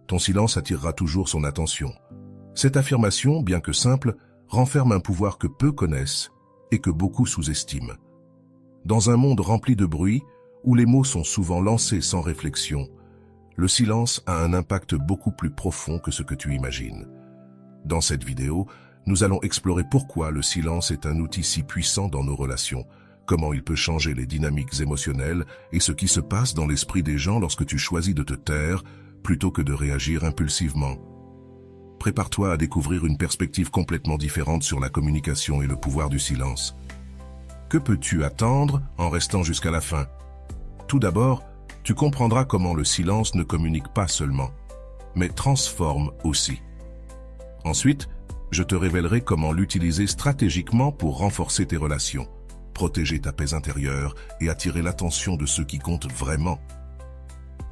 ton silence attirera toujours son attention. Cette affirmation, bien que simple, renferme un pouvoir que peu connaissent et que beaucoup sous-estiment. Dans un monde rempli de bruit, où les mots sont souvent lancés sans réflexion, le silence a un impact beaucoup plus profond que ce que tu imagines. Dans cette vidéo, nous allons explorer pourquoi le silence est un outil si puissant dans nos relations, comment il peut changer les dynamiques émotionnelles et ce qui se passe dans l'esprit des gens lorsque tu choisis de te taire plutôt que de réagir impulsivement. Prépare-toi à découvrir une perspective complètement différente sur la communication et le pouvoir du silence. Que peux-tu attendre en restant jusqu'à la fin? Tout d'abord, tu comprendras comment le silence ne communique pas seulement, mais transforme aussi. Ensuite, je te révélerai comment l'utiliser stratégiquement pour renforcer tes relations, protéger ta paix intérieure et attirer l'attention de ceux qui comptent vraiment.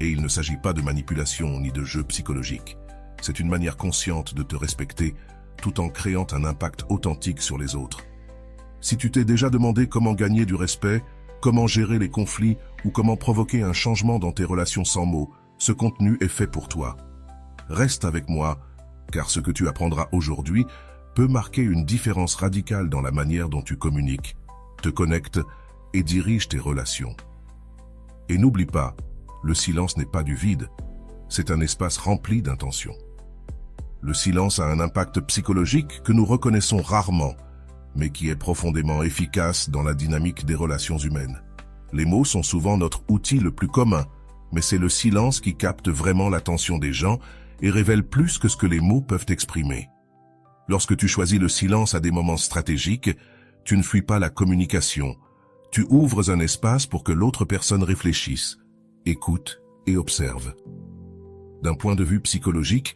Et il ne s'agit pas de manipulation ni de jeu psychologique. C'est une manière consciente de te respecter tout en créant un impact authentique sur les autres. Si tu t'es déjà demandé comment gagner du respect, comment gérer les conflits ou comment provoquer un changement dans tes relations sans mots, ce contenu est fait pour toi. Reste avec moi, car ce que tu apprendras aujourd'hui peut marquer une différence radicale dans la manière dont tu communiques, te connectes et diriges tes relations. Et n'oublie pas, le silence n'est pas du vide, c'est un espace rempli d'intentions. Le silence a un impact psychologique que nous reconnaissons rarement, mais qui est profondément efficace dans la dynamique des relations humaines. Les mots sont souvent notre outil le plus commun, mais c'est le silence qui capte vraiment l'attention des gens et révèle plus que ce que les mots peuvent exprimer. Lorsque tu choisis le silence à des moments stratégiques, tu ne fuis pas la communication. Tu ouvres un espace pour que l'autre personne réfléchisse, écoute et observe. D'un point de vue psychologique,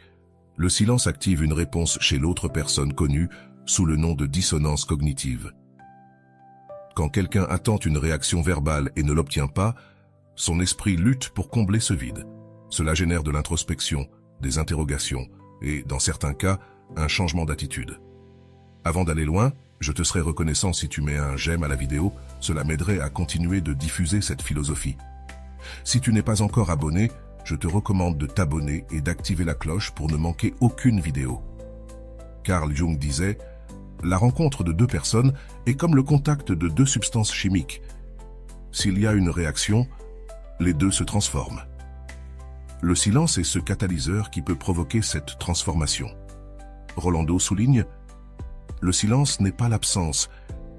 le silence active une réponse chez l'autre personne connue sous le nom de dissonance cognitive. Quand quelqu'un attend une réaction verbale et ne l'obtient pas, son esprit lutte pour combler ce vide. Cela génère de l'introspection, des interrogations et, dans certains cas, un changement d'attitude. Avant d'aller loin, je te serais reconnaissant si tu mets un j'aime à la vidéo, cela m'aiderait à continuer de diffuser cette philosophie. Si tu n'es pas encore abonné, je te recommande de t'abonner et d'activer la cloche pour ne manquer aucune vidéo. Carl Jung disait « La rencontre de deux personnes est comme le contact de deux substances chimiques. S'il y a une réaction, les deux se transforment. » Le silence est ce catalyseur qui peut provoquer cette transformation. Rolando souligne « Le silence n'est pas l'absence,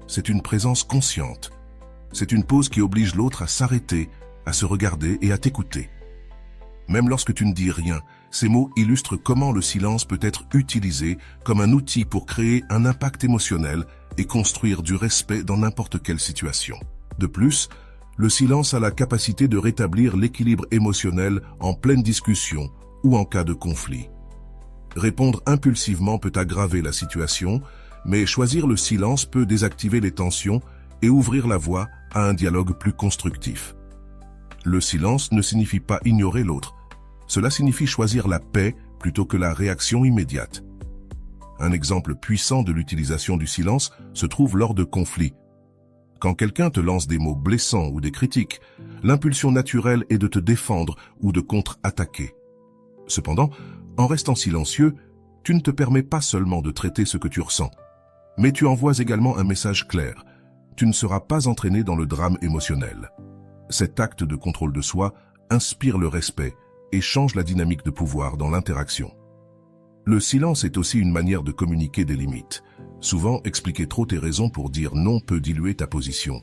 c'est une présence consciente. C'est une pause qui oblige l'autre à s'arrêter, à se regarder et à t'écouter. » Même lorsque tu ne dis rien, ces mots illustrent comment le silence peut être utilisé comme un outil pour créer un impact émotionnel et construire du respect dans n'importe quelle situation. De plus, le silence a la capacité de rétablir l'équilibre émotionnel en pleine discussion ou en cas de conflit. Répondre impulsivement peut aggraver la situation, mais choisir le silence peut désactiver les tensions et ouvrir la voie à un dialogue plus constructif. Le silence ne signifie pas ignorer l'autre. Cela signifie choisir la paix plutôt que la réaction immédiate. Un exemple puissant de l'utilisation du silence se trouve lors de conflits. Quand quelqu'un te lance des mots blessants ou des critiques, l'impulsion naturelle est de te défendre ou de contre-attaquer. Cependant, en restant silencieux, tu ne te permets pas seulement de traiter ce que tu ressens, mais tu envoies également un message clair. Tu ne seras pas entraîné dans le drame émotionnel. Cet acte de contrôle de soi inspire le respect et change la dynamique de pouvoir dans l'interaction. Le silence est aussi une manière de communiquer des limites. Souvent, expliquer trop tes raisons pour dire non peut diluer ta position.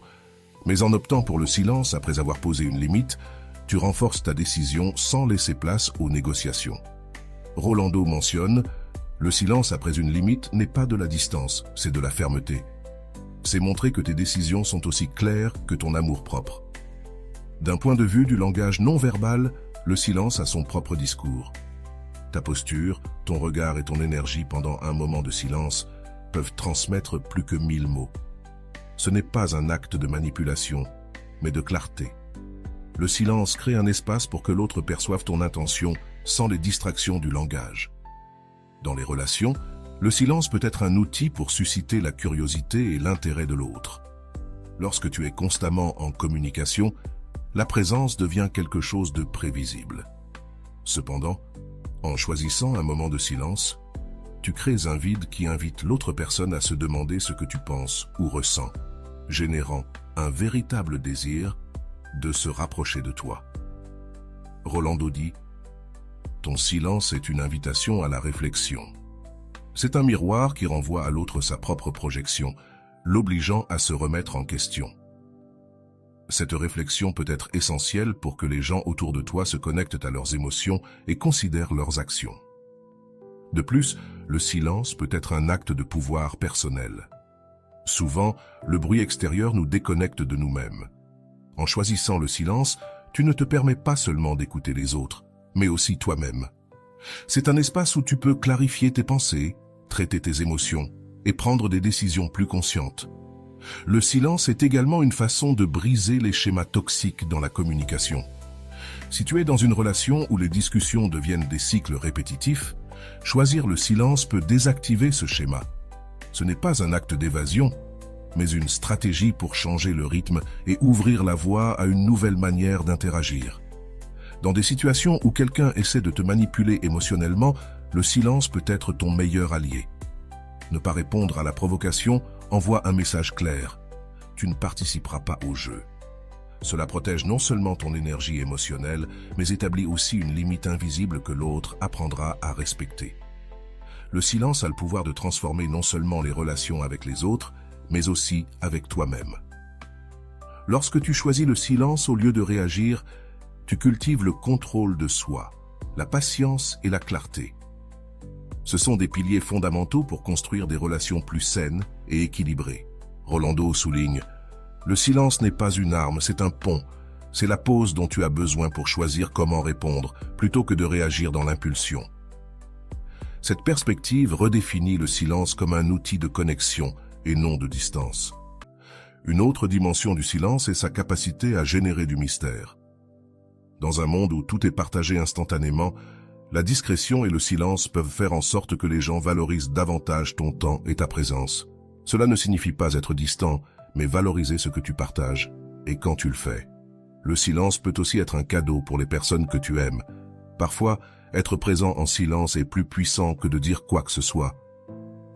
Mais en optant pour le silence après avoir posé une limite, tu renforces ta décision sans laisser place aux négociations. Rolando mentionne « Le silence après une limite n'est pas de la distance, c'est de la fermeté. C'est montrer que tes décisions sont aussi claires que ton amour-propre. » D'un point de vue du langage non verbal, le silence a son propre discours. Ta posture, ton regard et ton énergie pendant un moment de silence peuvent transmettre plus que 1000 mots. Ce n'est pas un acte de manipulation, mais de clarté. Le silence crée un espace pour que l'autre perçoive ton intention sans les distractions du langage. Dans les relations, le silence peut être un outil pour susciter la curiosité et l'intérêt de l'autre. Lorsque tu es constamment en communication, la présence devient quelque chose de prévisible. Cependant, En choisissant un moment de silence, tu crées un vide qui invite l'autre personne à se demander ce que tu penses ou ressens, générant un véritable désir de se rapprocher de toi. Rolando dit, « Ton silence est une invitation à la réflexion. C'est un miroir qui renvoie à l'autre sa propre projection, l'obligeant à se remettre en question. Cette réflexion peut être essentielle pour que les gens autour de toi se connectent à leurs émotions et considèrent leurs actions. De plus, le silence peut être un acte de pouvoir personnel. Souvent, le bruit extérieur nous déconnecte de nous-mêmes. En choisissant le silence, tu ne te permets pas seulement d'écouter les autres, mais aussi toi-même. C'est un espace où tu peux clarifier tes pensées, traiter tes émotions et prendre des décisions plus conscientes. Le silence est également une façon de briser les schémas toxiques dans la communication. Si tu es dans une relation où les discussions deviennent des cycles répétitifs, choisir le silence peut désactiver ce schéma. Ce n'est pas un acte d'évasion, mais une stratégie pour changer le rythme et ouvrir la voie à une nouvelle manière d'interagir. Dans des situations où quelqu'un essaie de te manipuler émotionnellement, le silence peut être ton meilleur allié. Ne pas répondre à la provocation envoie un message clair. Tu ne participeras pas au jeu. Cela protège non seulement ton énergie émotionnelle, mais établit aussi une limite invisible que l'autre apprendra à respecter. Le silence a le pouvoir de transformer non seulement les relations avec les autres, mais aussi avec toi-même. Lorsque tu choisis le silence au lieu de réagir, tu cultives le contrôle de soi, la patience et la clarté. Ce sont des piliers fondamentaux pour construire des relations plus saines et équilibrées. Rolando souligne, « Le silence n'est pas une arme, c'est un pont. C'est la pause dont tu as besoin pour choisir comment répondre, plutôt que de réagir dans l'impulsion. » Cette perspective redéfinit le silence comme un outil de connexion et non de distance. Une autre dimension du silence est sa capacité à générer du mystère. Dans un monde où tout est partagé instantanément, la discrétion et le silence peuvent faire en sorte que les gens valorisent davantage ton temps et ta présence. Cela ne signifie pas être distant, mais valoriser ce que tu partages et quand tu le fais. Le silence peut aussi être un cadeau pour les personnes que tu aimes. Parfois, être présent en silence est plus puissant que de dire quoi que ce soit.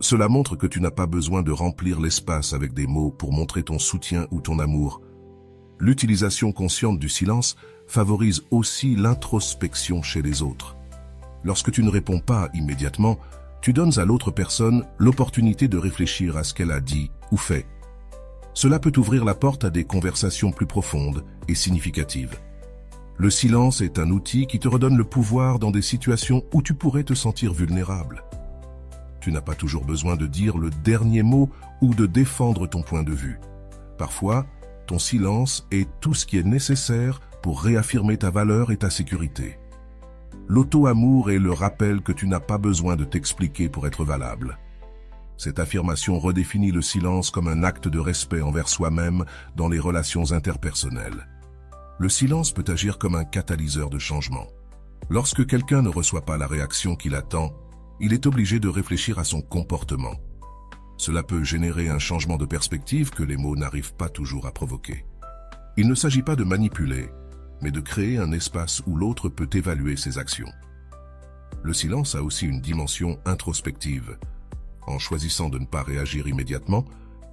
Cela montre que tu n'as pas besoin de remplir l'espace avec des mots pour montrer ton soutien ou ton amour. L'utilisation consciente du silence favorise aussi l'introspection chez les autres. Lorsque tu ne réponds pas immédiatement, tu donnes à l'autre personne l'opportunité de réfléchir à ce qu'elle a dit ou fait. Cela peut ouvrir la porte à des conversations plus profondes et significatives. Le silence est un outil qui te redonne le pouvoir dans des situations où tu pourrais te sentir vulnérable. Tu n'as pas toujours besoin de dire le dernier mot ou de défendre ton point de vue. Parfois, ton silence est tout ce qui est nécessaire pour réaffirmer ta valeur et ta sécurité. L'auto-amour est le rappel que tu n'as pas besoin de t'expliquer pour être valable. Cette affirmation redéfinit le silence comme un acte de respect envers soi-même dans les relations interpersonnelles. Le silence peut agir comme un catalyseur de changement. Lorsque quelqu'un ne reçoit pas la réaction qu'il attend, il est obligé de réfléchir à son comportement. Cela peut générer un changement de perspective que les mots n'arrivent pas toujours à provoquer. Il ne s'agit pas de manipuler, mais de créer un espace où l'autre peut évaluer ses actions. Le silence a aussi une dimension introspective. En choisissant de ne pas réagir immédiatement,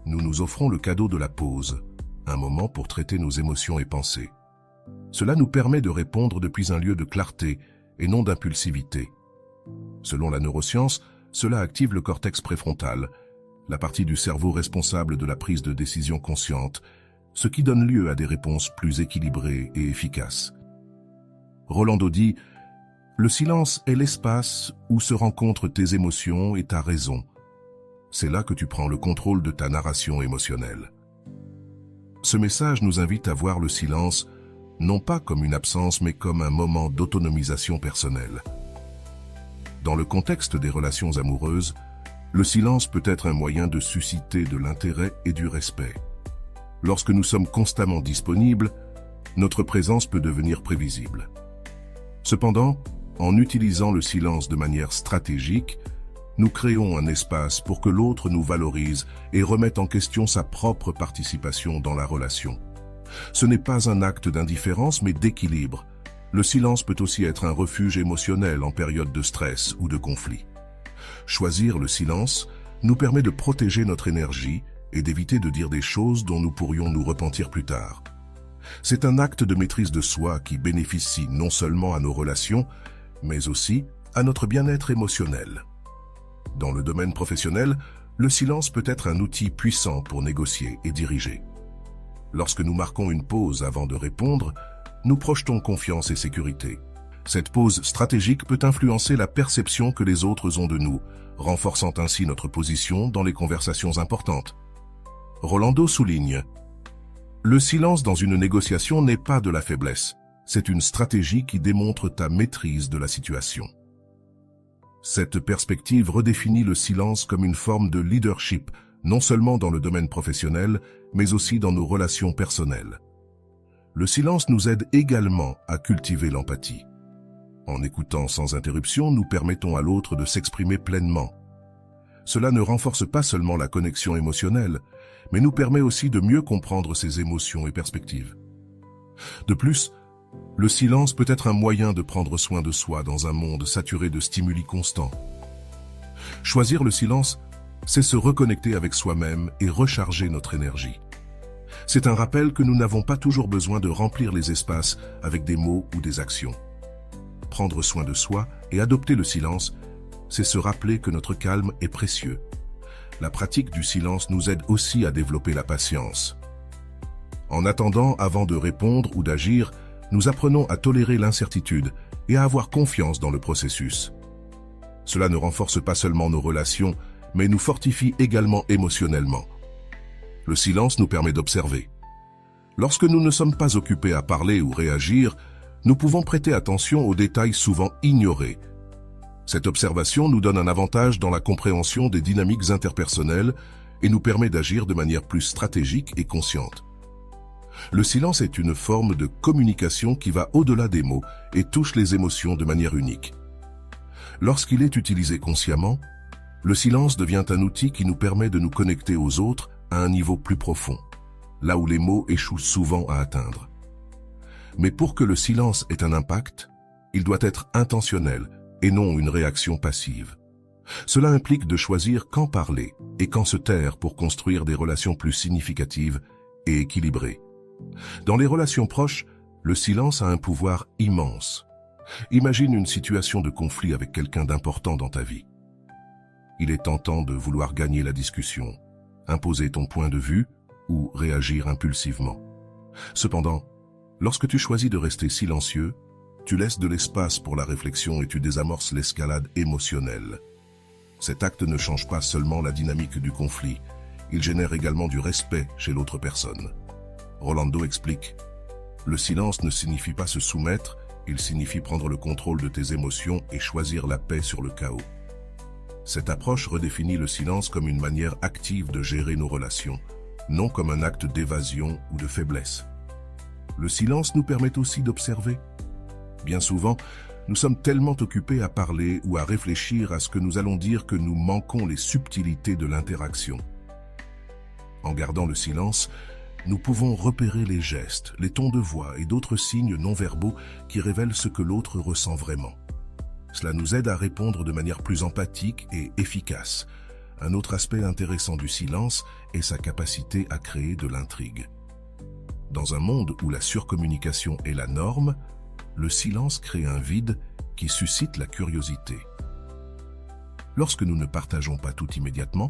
nous nous offrons le cadeau de la pause, un moment pour traiter nos émotions et pensées. Cela nous permet de répondre depuis un lieu de clarté et non d'impulsivité. Selon la neuroscience, cela active le cortex préfrontal, la partie du cerveau responsable de la prise de décision consciente, ce qui donne lieu à des réponses plus équilibrées et efficaces. Rolando dit, « Le silence est l'espace où se rencontrent tes émotions et ta raison. C'est là que tu prends le contrôle de ta narration émotionnelle. » Ce message nous invite à voir le silence non pas comme une absence, mais comme un moment d'autonomisation personnelle. Dans le contexte des relations amoureuses, le silence peut être un moyen de susciter de l'intérêt et du respect. Lorsque nous sommes constamment disponibles, notre présence peut devenir prévisible. Cependant, en utilisant le silence de manière stratégique, nous créons un espace pour que l'autre nous valorise et remette en question sa propre participation dans la relation. Ce n'est pas un acte d'indifférence, mais d'équilibre, Le silence peut aussi être un refuge émotionnel en période de stress ou de conflit. Choisir le silence nous permet de protéger notre énergie et d'éviter de dire des choses dont nous pourrions nous repentir plus tard. C'est un acte de maîtrise de soi qui bénéficie non seulement à nos relations, mais aussi à notre bien-être émotionnel. Dans le domaine professionnel, le silence peut être un outil puissant pour négocier et diriger. Lorsque nous marquons une pause avant de répondre, nous projetons confiance et sécurité. Cette pause stratégique peut influencer la perception que les autres ont de nous, renforçant ainsi notre position dans les conversations importantes. Rolando souligne: le silence dans une négociation n'est pas de la faiblesse, c'est une stratégie qui démontre ta maîtrise de la situation. Cette perspective redéfinit le silence comme une forme de leadership, non seulement dans le domaine professionnel, mais aussi dans nos relations personnelles. Le silence nous aide également à cultiver l'empathie. En écoutant sans interruption, nous permettons à l'autre de s'exprimer pleinement. Cela ne renforce pas seulement la connexion émotionnelle, mais nous permet aussi de mieux comprendre ses émotions et perspectives. De plus, le silence peut être un moyen de prendre soin de soi dans un monde saturé de stimuli constants. Choisir le silence, c'est se reconnecter avec soi-même et recharger notre énergie. C'est un rappel que nous n'avons pas toujours besoin de remplir les espaces avec des mots ou des actions. Prendre soin de soi et adopter le silence, c'est se rappeler que notre calme est précieux. La pratique du silence nous aide aussi à développer la patience. En attendant avant de répondre ou d'agir, nous apprenons à tolérer l'incertitude et à avoir confiance dans le processus. Cela ne renforce pas seulement nos relations, mais nous fortifie également émotionnellement. Le silence nous permet d'observer. Lorsque nous ne sommes pas occupés à parler ou réagir, nous pouvons prêter attention aux détails souvent ignorés. Cette observation nous donne un avantage dans la compréhension des dynamiques interpersonnelles et nous permet d'agir de manière plus stratégique et consciente. Le silence est une forme de communication qui va au-delà des mots et touche les émotions de manière unique. Lorsqu'il est utilisé consciemment, le silence devient un outil qui nous permet de nous connecter aux autres à un niveau plus profond, là où les mots échouent souvent à atteindre. Mais pour que le silence ait un impact, il doit être intentionnel et non une réaction passive. Cela implique de choisir quand parler et quand se taire pour construire des relations plus significatives et équilibrées. Dans les relations proches, le silence a un pouvoir immense. Imagine une situation de conflit avec quelqu'un d'important dans ta vie. Il est tentant de vouloir gagner la discussion, imposer ton point de vue ou réagir impulsivement. Cependant, lorsque tu choisis de rester silencieux, tu laisses de l'espace pour la réflexion et tu désamorces l'escalade émotionnelle. Cet acte ne change pas seulement la dynamique du conflit, il génère également du respect chez l'autre personne. Rolando explique: le silence ne signifie pas se soumettre, il signifie prendre le contrôle de tes émotions et choisir la paix sur le chaos. Cette approche redéfinit le silence comme une manière active de gérer nos relations, non comme un acte d'évasion ou de faiblesse. Le silence nous permet aussi d'observer. Bien souvent, nous sommes tellement occupés à parler ou à réfléchir à ce que nous allons dire que nous manquons les subtilités de l'interaction. En gardant le silence, nous pouvons repérer les gestes, les tons de voix et d'autres signes non-verbaux qui révèlent ce que l'autre ressent vraiment. Cela nous aide à répondre de manière plus empathique et efficace. Un autre aspect intéressant du silence est sa capacité à créer de l'intrigue. Dans un monde où la surcommunication est la norme, le silence crée un vide qui suscite la curiosité. Lorsque nous ne partageons pas tout immédiatement,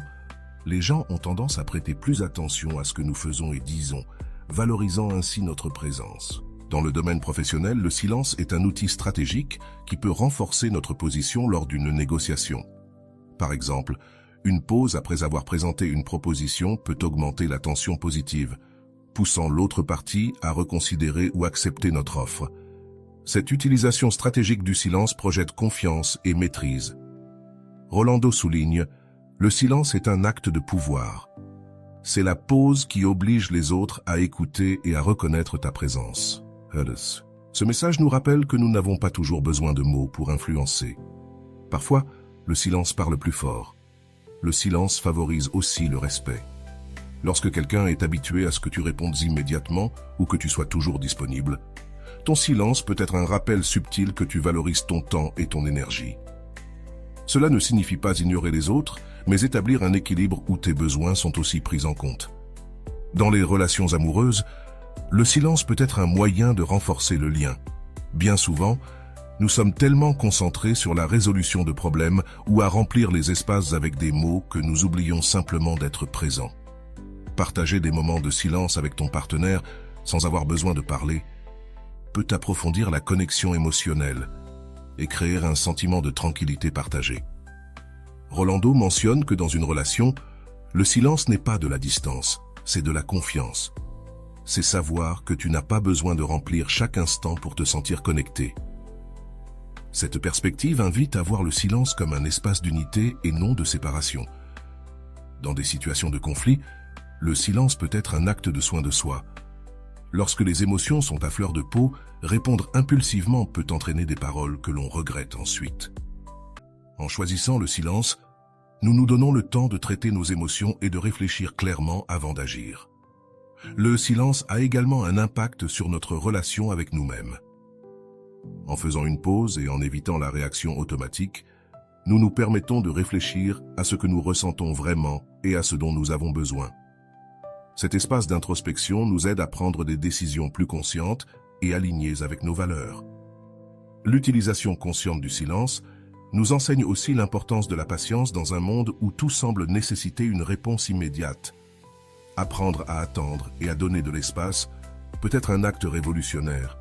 les gens ont tendance à prêter plus attention à ce que nous faisons et disons, valorisant ainsi notre présence. Dans le domaine professionnel, le silence est un outil stratégique qui peut renforcer notre position lors d'une négociation. Par exemple, une pause après avoir présenté une proposition peut augmenter la tension positive, poussant l'autre partie à reconsidérer ou accepter notre offre. Cette utilisation stratégique du silence projette confiance et maîtrise. Rolando souligne: le silence est un acte de pouvoir. C'est la pause qui oblige les autres à écouter et à reconnaître ta présence. Ce message nous rappelle que nous n'avons pas toujours besoin de mots pour influencer. Parfois, le silence parle plus fort. Le silence favorise aussi le respect. Lorsque quelqu'un est habitué à ce que tu répondes immédiatement ou que tu sois toujours disponible, ton silence peut être un rappel subtil que tu valorises ton temps et ton énergie. Cela ne signifie pas ignorer les autres, mais établir un équilibre où tes besoins sont aussi pris en compte. Dans les relations amoureuses, le silence peut être un moyen de renforcer le lien. Bien souvent, nous sommes tellement concentrés sur la résolution de problèmes ou à remplir les espaces avec des mots que nous oublions simplement d'être présents. Partager des moments de silence avec ton partenaire sans avoir besoin de parler peut approfondir la connexion émotionnelle et créer un sentiment de tranquillité partagée. Rolando mentionne que dans une relation, le silence n'est pas de la distance, c'est de la confiance. C'est savoir que tu n'as pas besoin de remplir chaque instant pour te sentir connecté. Cette perspective invite à voir le silence comme un espace d'unité et non de séparation. Dans des situations de conflit, le silence peut être un acte de soin de soi. Lorsque les émotions sont à fleur de peau, répondre impulsivement peut entraîner des paroles que l'on regrette ensuite. En choisissant le silence, nous nous donnons le temps de traiter nos émotions et de réfléchir clairement avant d'agir. Le silence a également un impact sur notre relation avec nous-mêmes. En faisant une pause et en évitant la réaction automatique, nous nous permettons de réfléchir à ce que nous ressentons vraiment et à ce dont nous avons besoin. Cet espace d'introspection nous aide à prendre des décisions plus conscientes et alignées avec nos valeurs. L'utilisation consciente du silence nous enseigne aussi l'importance de la patience dans un monde où tout semble nécessiter une réponse immédiate. Apprendre à attendre et à donner de l'espace peut être un acte révolutionnaire.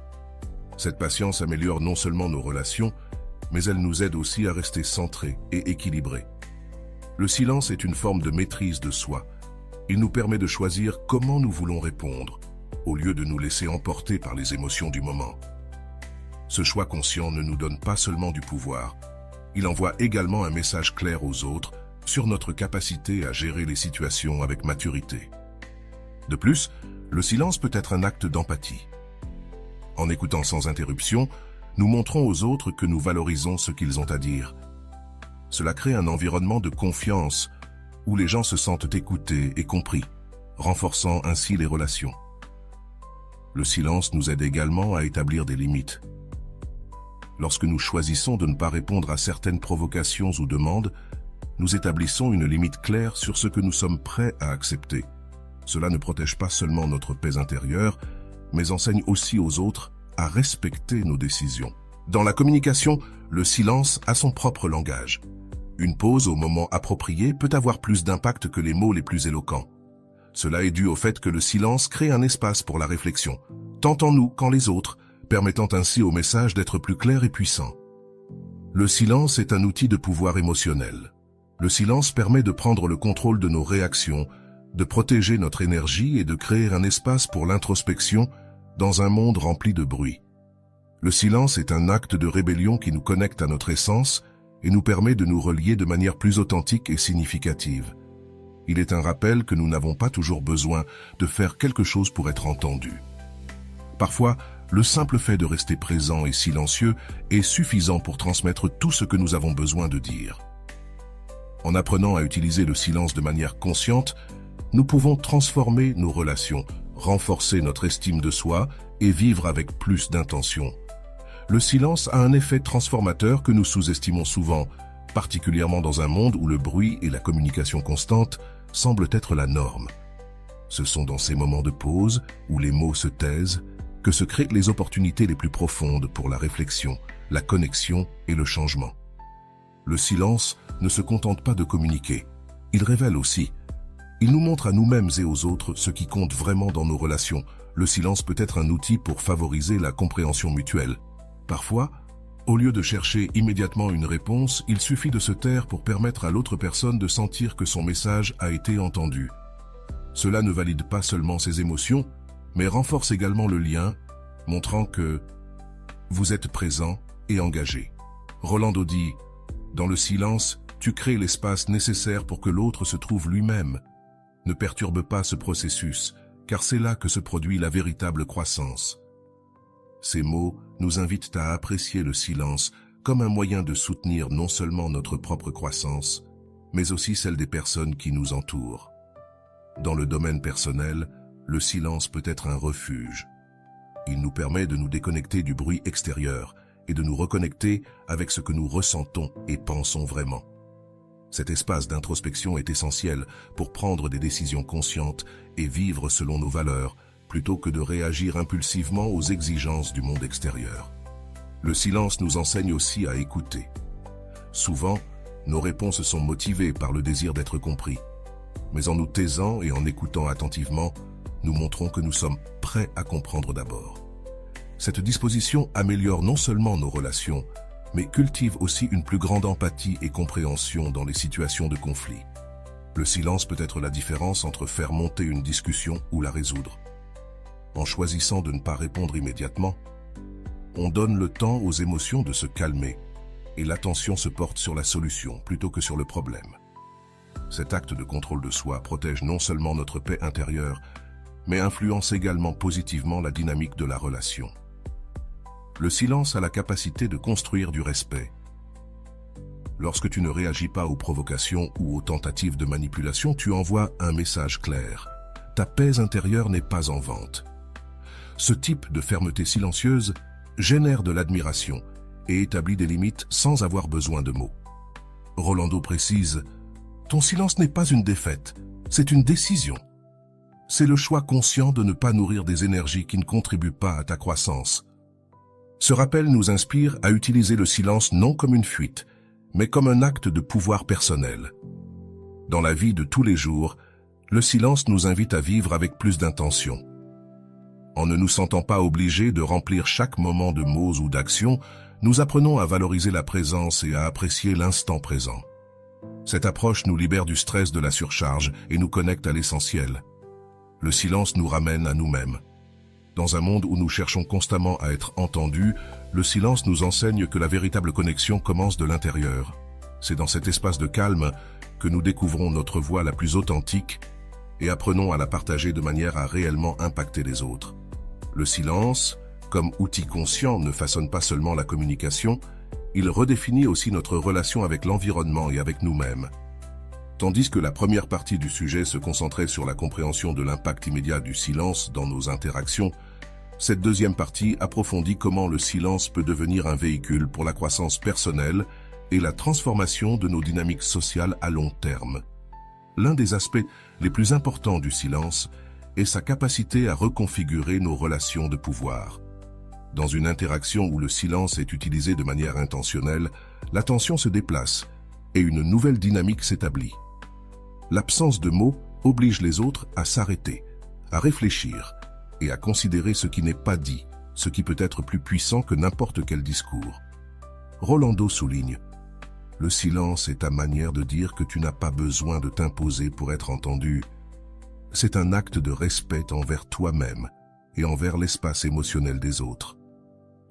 Cette patience améliore non seulement nos relations, mais elle nous aide aussi à rester centrés et équilibrés. Le silence est une forme de maîtrise de soi. Il nous permet de choisir comment nous voulons répondre, au lieu de nous laisser emporter par les émotions du moment. Ce choix conscient ne nous donne pas seulement du pouvoir, il envoie également un message clair aux autres sur notre capacité à gérer les situations avec maturité. De plus, le silence peut être un acte d'empathie. En écoutant sans interruption, nous montrons aux autres que nous valorisons ce qu'ils ont à dire. Cela crée un environnement de confiance où les gens se sentent écoutés et compris, renforçant ainsi les relations. Le silence nous aide également à établir des limites. Lorsque nous choisissons de ne pas répondre à certaines provocations ou demandes, nous établissons une limite claire sur ce que nous sommes prêts à accepter. Cela ne protège pas seulement notre paix intérieure, mais enseigne aussi aux autres à respecter nos décisions. Dans la communication, le silence a son propre langage. Une pause au moment approprié peut avoir plus d'impact que les mots les plus éloquents. Cela est dû au fait que le silence crée un espace pour la réflexion, tant en nous qu'en les autres, permettant ainsi au message d'être plus clair et puissant. Le silence est un outil de pouvoir émotionnel. Le silence permet de prendre le contrôle de nos réactions, de protéger notre énergie et de créer un espace pour l'introspection dans un monde rempli de bruit. Le silence est un acte de rébellion qui nous connecte à notre essence et nous permet de nous relier de manière plus authentique et significative. Il est un rappel que nous n'avons pas toujours besoin de faire quelque chose pour être entendus. Parfois, le simple fait de rester présent et silencieux est suffisant pour transmettre tout ce que nous avons besoin de dire. En apprenant à utiliser le silence de manière consciente, nous pouvons transformer nos relations, renforcer notre estime de soi et vivre avec plus d'intention. Le silence a un effet transformateur que nous sous-estimons souvent, particulièrement dans un monde où le bruit et la communication constante semblent être la norme. Ce sont dans ces moments de pause, où les mots se taisent, que se créent les opportunités les plus profondes pour la réflexion, la connexion et le changement. Le silence ne se contente pas de communiquer, il révèle aussi. Il nous montre à nous-mêmes et aux autres ce qui compte vraiment dans nos relations. Le silence peut être un outil pour favoriser la compréhension mutuelle. Parfois, au lieu de chercher immédiatement une réponse, il suffit de se taire pour permettre à l'autre personne de sentir que son message a été entendu. Cela ne valide pas seulement ses émotions, mais renforce également le lien, montrant que vous êtes présent et engagé. Rolando dit, « Dans le silence, tu crées l'espace nécessaire pour que l'autre se trouve lui-même. Ne perturbe pas ce processus, car c'est là que se produit la véritable croissance. » Ces mots nous invitent à apprécier le silence comme un moyen de soutenir non seulement notre propre croissance, mais aussi celle des personnes qui nous entourent. Dans le domaine personnel, le silence peut être un refuge. Il nous permet de nous déconnecter du bruit extérieur et de nous reconnecter avec ce que nous ressentons et pensons vraiment. Cet espace d'introspection est essentiel pour prendre des décisions conscientes et vivre selon nos valeurs, plutôt que de réagir impulsivement aux exigences du monde extérieur. Le silence nous enseigne aussi à écouter. Souvent, nos réponses sont motivées par le désir d'être compris. Mais en nous taisant et en écoutant attentivement, nous montrons que nous sommes prêts à comprendre d'abord. Cette disposition améliore non seulement nos relations, mais cultive aussi une plus grande empathie et compréhension dans les situations de conflit. Le silence peut être la différence entre faire monter une discussion ou la résoudre. En choisissant de ne pas répondre immédiatement, on donne le temps aux émotions de se calmer et l'attention se porte sur la solution plutôt que sur le problème. Cet acte de contrôle de soi protège non seulement notre paix intérieure, mais influence également positivement la dynamique de la relation. Le silence a la capacité de construire du respect. Lorsque tu ne réagis pas aux provocations ou aux tentatives de manipulation, tu envoies un message clair. Ta paix intérieure n'est pas en vente. Ce type de fermeté silencieuse génère de l'admiration et établit des limites sans avoir besoin de mots. Rolando précise, « Ton silence n'est pas une défaite, c'est une décision. C'est le choix conscient de ne pas nourrir des énergies qui ne contribuent pas à ta croissance. » Ce rappel nous inspire à utiliser le silence non comme une fuite, mais comme un acte de pouvoir personnel. Dans la vie de tous les jours, le silence nous invite à vivre avec plus d'intention. En ne nous sentant pas obligés de remplir chaque moment de mots ou d'actions, nous apprenons à valoriser la présence et à apprécier l'instant présent. Cette approche nous libère du stress de la surcharge et nous connecte à l'essentiel. Le silence nous ramène à nous-mêmes. Dans un monde où nous cherchons constamment à être entendus, le silence nous enseigne que la véritable connexion commence de l'intérieur. C'est dans cet espace de calme que nous découvrons notre voix la plus authentique et apprenons à la partager de manière à réellement impacter les autres. Le silence, comme outil conscient, ne façonne pas seulement la communication, il redéfinit aussi notre relation avec l'environnement et avec nous-mêmes. Tandis que la première partie du sujet se concentrait sur la compréhension de l'impact immédiat du silence dans nos interactions, cette deuxième partie approfondit comment le silence peut devenir un véhicule pour la croissance personnelle et la transformation de nos dynamiques sociales à long terme. L'un des aspects les plus importants du silence est sa capacité à reconfigurer nos relations de pouvoir. Dans une interaction où le silence est utilisé de manière intentionnelle, l'attention se déplace et une nouvelle dynamique s'établit. L'absence de mots oblige les autres à s'arrêter, à réfléchir et à considérer ce qui n'est pas dit, ce qui peut être plus puissant que n'importe quel discours. Rolando souligne, « Le silence est ta manière de dire que tu n'as pas besoin de t'imposer pour être entendu. C'est un acte de respect envers toi-même et envers l'espace émotionnel des autres. »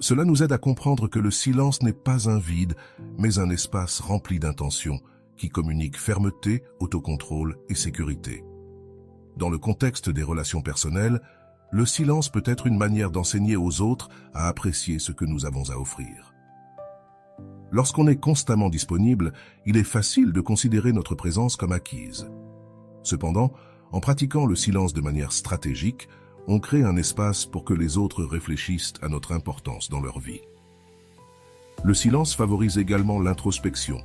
Cela nous aide à comprendre que le silence n'est pas un vide, mais un espace rempli d'intention qui communique fermeté, autocontrôle et sécurité. Dans le contexte des relations personnelles, le silence peut être une manière d'enseigner aux autres à apprécier ce que nous avons à offrir. Lorsqu'on est constamment disponible, il est facile de considérer notre présence comme acquise. Cependant, en pratiquant le silence de manière stratégique, on crée un espace pour que les autres réfléchissent à notre importance dans leur vie. Le silence favorise également l'introspection.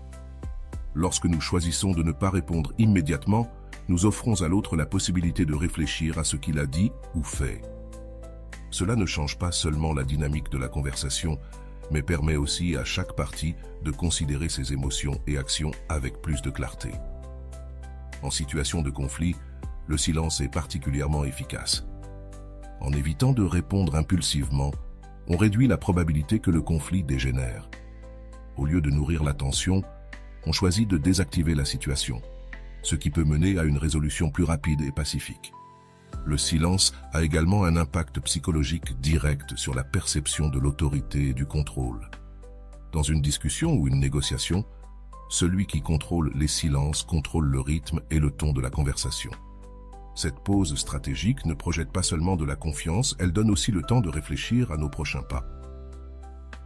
Lorsque nous choisissons de ne pas répondre immédiatement, nous offrons à l'autre la possibilité de réfléchir à ce qu'il a dit ou fait. Cela ne change pas seulement la dynamique de la conversation, mais permet aussi à chaque partie de considérer ses émotions et actions avec plus de clarté. En situation de conflit, le silence est particulièrement efficace. En évitant de répondre impulsivement, on réduit la probabilité que le conflit dégénère. Au lieu de nourrir la tension, on choisit de désactiver la situation, ce qui peut mener à une résolution plus rapide et pacifique. Le silence a également un impact psychologique direct sur la perception de l'autorité et du contrôle. Dans une discussion ou une négociation, celui qui contrôle les silences contrôle le rythme et le ton de la conversation. Cette pause stratégique ne projette pas seulement de la confiance, elle donne aussi le temps de réfléchir à nos prochains pas.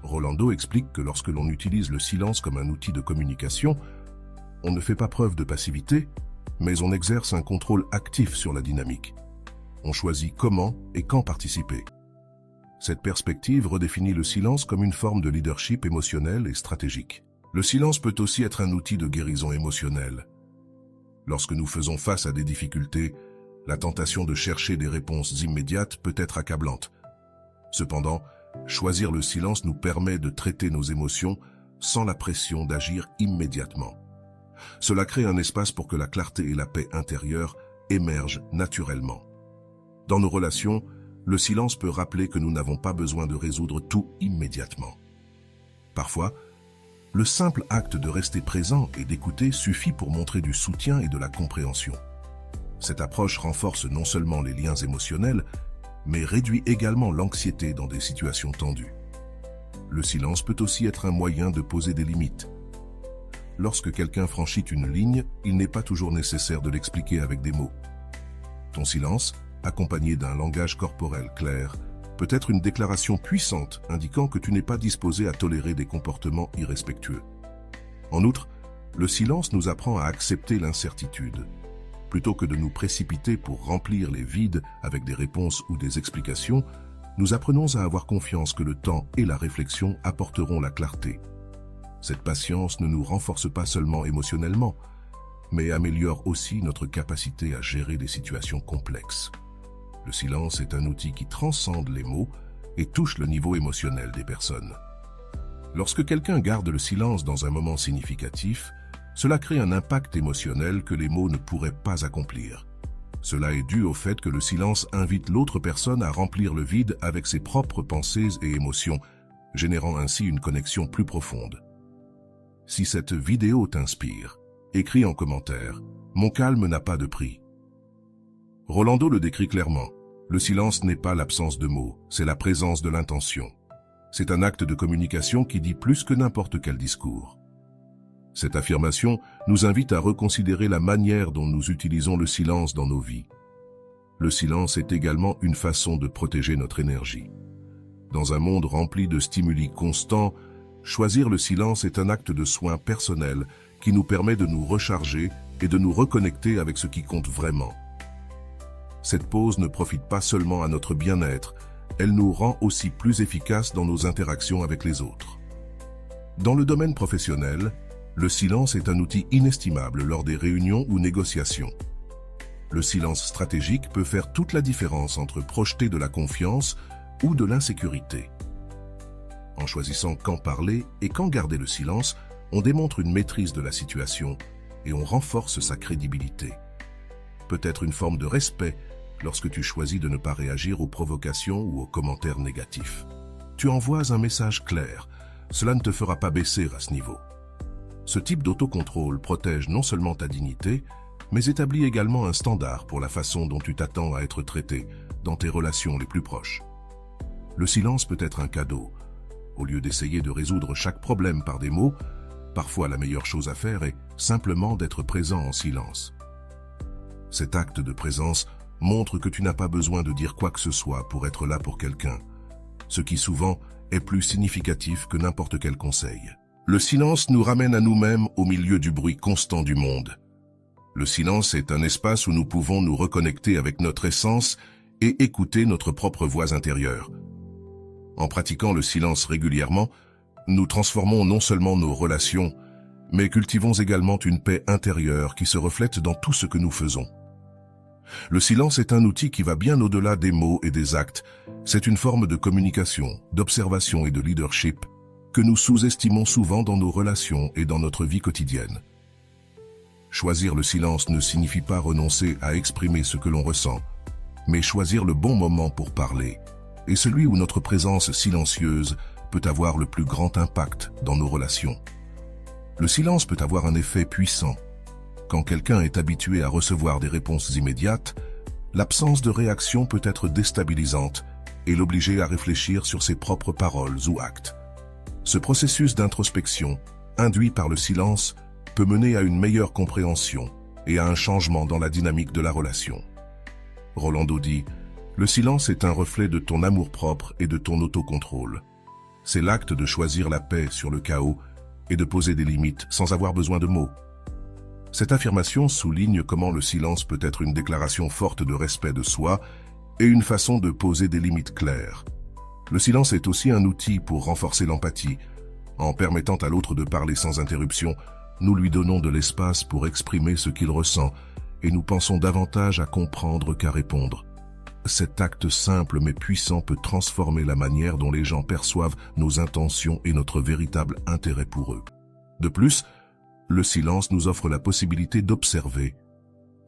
Rolando explique que lorsque l'on utilise le silence comme un outil de communication, on ne fait pas preuve de passivité, mais on exerce un contrôle actif sur la dynamique. On choisit comment et quand participer. Cette perspective redéfinit le silence comme une forme de leadership émotionnel et stratégique. Le silence peut aussi être un outil de guérison émotionnelle. Lorsque nous faisons face à des difficultés, la tentation de chercher des réponses immédiates peut être accablante. Cependant, choisir le silence nous permet de traiter nos émotions sans la pression d'agir immédiatement. Cela crée un espace pour que la clarté et la paix intérieure émergent naturellement. Dans nos relations, le silence peut rappeler que nous n'avons pas besoin de résoudre tout immédiatement. Parfois, le simple acte de rester présent et d'écouter suffit pour montrer du soutien et de la compréhension. Cette approche renforce non seulement les liens émotionnels, mais réduit également l'anxiété dans des situations tendues. Le silence peut aussi être un moyen de poser des limites. Lorsque quelqu'un franchit une ligne, il n'est pas toujours nécessaire de l'expliquer avec des mots. Ton silence, accompagné d'un langage corporel clair, peut être une déclaration puissante indiquant que tu n'es pas disposé à tolérer des comportements irrespectueux. En outre, le silence nous apprend à accepter l'incertitude. Plutôt que de nous précipiter pour remplir les vides avec des réponses ou des explications, nous apprenons à avoir confiance que le temps et la réflexion apporteront la clarté. Cette patience ne nous renforce pas seulement émotionnellement, mais améliore aussi notre capacité à gérer des situations complexes. Le silence est un outil qui transcende les mots et touche le niveau émotionnel des personnes. Lorsque quelqu'un garde le silence dans un moment significatif, cela crée un impact émotionnel que les mots ne pourraient pas accomplir. Cela est dû au fait que le silence invite l'autre personne à remplir le vide avec ses propres pensées et émotions, générant ainsi une connexion plus profonde. Si cette vidéo t'inspire, écris en commentaire « Mon calme n'a pas de prix ». Rolando le décrit clairement. Le silence n'est pas l'absence de mots, c'est la présence de l'intention. C'est un acte de communication qui dit plus que n'importe quel discours. Cette affirmation nous invite à reconsidérer la manière dont nous utilisons le silence dans nos vies. Le silence est également une façon de protéger notre énergie. Dans un monde rempli de stimuli constants, choisir le silence est un acte de soin personnel qui nous permet de nous recharger et de nous reconnecter avec ce qui compte vraiment. Cette pause ne profite pas seulement à notre bien-être, elle nous rend aussi plus efficaces dans nos interactions avec les autres. Dans le domaine professionnel, le silence est un outil inestimable lors des réunions ou négociations. Le silence stratégique peut faire toute la différence entre projeter de la confiance ou de l'insécurité. En choisissant quand parler et quand garder le silence, on démontre une maîtrise de la situation et on renforce sa crédibilité. Peut-être une forme de respect lorsque tu choisis de ne pas réagir aux provocations ou aux commentaires négatifs. Tu envoies un message clair, cela ne te fera pas baisser à ce niveau. Ce type d'autocontrôle protège non seulement ta dignité, mais établit également un standard pour la façon dont tu t'attends à être traité dans tes relations les plus proches. Le silence peut être un cadeau. Au lieu d'essayer de résoudre chaque problème par des mots, parfois la meilleure chose à faire est simplement d'être présent en silence. Cet acte de présence montre que tu n'as pas besoin de dire quoi que ce soit pour être là pour quelqu'un, ce qui souvent est plus significatif que n'importe quel conseil. Le silence nous ramène à nous-mêmes au milieu du bruit constant du monde. Le silence est un espace où nous pouvons nous reconnecter avec notre essence et écouter notre propre voix intérieure. En pratiquant le silence régulièrement, nous transformons non seulement nos relations, mais cultivons également une paix intérieure qui se reflète dans tout ce que nous faisons. Le silence est un outil qui va bien au-delà des mots et des actes. C'est une forme de communication, d'observation et de leadership que nous sous-estimons souvent dans nos relations et dans notre vie quotidienne. Choisir le silence ne signifie pas renoncer à exprimer ce que l'on ressent, mais choisir le bon moment pour parler, et celui où notre présence silencieuse peut avoir le plus grand impact dans nos relations. Le silence peut avoir un effet puissant. Quand quelqu'un est habitué à recevoir des réponses immédiates, l'absence de réaction peut être déstabilisante et l'obliger à réfléchir sur ses propres paroles ou actes. Ce processus d'introspection, induit par le silence, peut mener à une meilleure compréhension et à un changement dans la dynamique de la relation. Rolando dit « Le silence est un reflet de ton amour-propre et de ton autocontrôle. C'est l'acte de choisir la paix sur le chaos et de poser des limites sans avoir besoin de mots. » Cette affirmation souligne comment le silence peut être une déclaration forte de respect de soi et une façon de poser des limites claires. Le silence est aussi un outil pour renforcer l'empathie. En permettant à l'autre de parler sans interruption, nous lui donnons de l'espace pour exprimer ce qu'il ressent et nous pensons davantage à comprendre qu'à répondre. Cet acte simple mais puissant peut transformer la manière dont les gens perçoivent nos intentions et notre véritable intérêt pour eux. De plus, le silence nous offre la possibilité d'observer.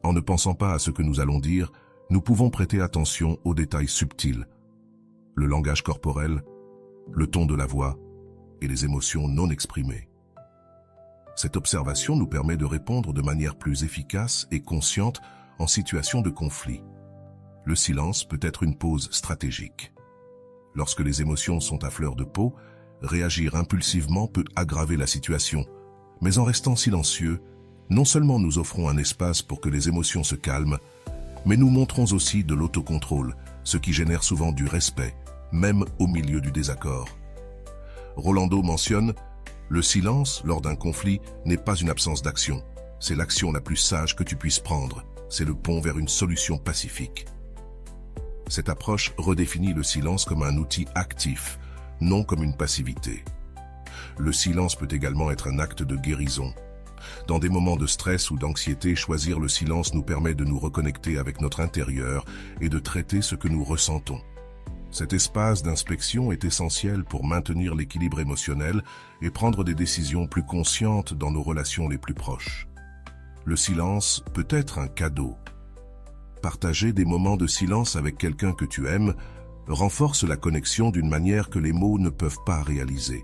En ne pensant pas à ce que nous allons dire, nous pouvons prêter attention aux détails subtils. Le langage corporel, le ton de la voix et les émotions non exprimées. Cette observation nous permet de répondre de manière plus efficace et consciente en situation de conflit. Le silence peut être une pause stratégique. Lorsque les émotions sont à fleur de peau, réagir impulsivement peut aggraver la situation. Mais en restant silencieux, non seulement nous offrons un espace pour que les émotions se calment, mais nous montrons aussi de l'autocontrôle, ce qui génère souvent du respect, même au milieu du désaccord. Rolando mentionne « Le silence, lors d'un conflit, n'est pas une absence d'action. C'est l'action la plus sage que tu puisses prendre. C'est le pont vers une solution pacifique. » Cette approche redéfinit le silence comme un outil actif, non comme une passivité. Le silence peut également être un acte de guérison. Dans des moments de stress ou d'anxiété, choisir le silence nous permet de nous reconnecter avec notre intérieur et de traiter ce que nous ressentons. Cet espace d'inspection est essentiel pour maintenir l'équilibre émotionnel et prendre des décisions plus conscientes dans nos relations les plus proches. Le silence peut être un cadeau. Partager des moments de silence avec quelqu'un que tu aimes renforce la connexion d'une manière que les mots ne peuvent pas réaliser.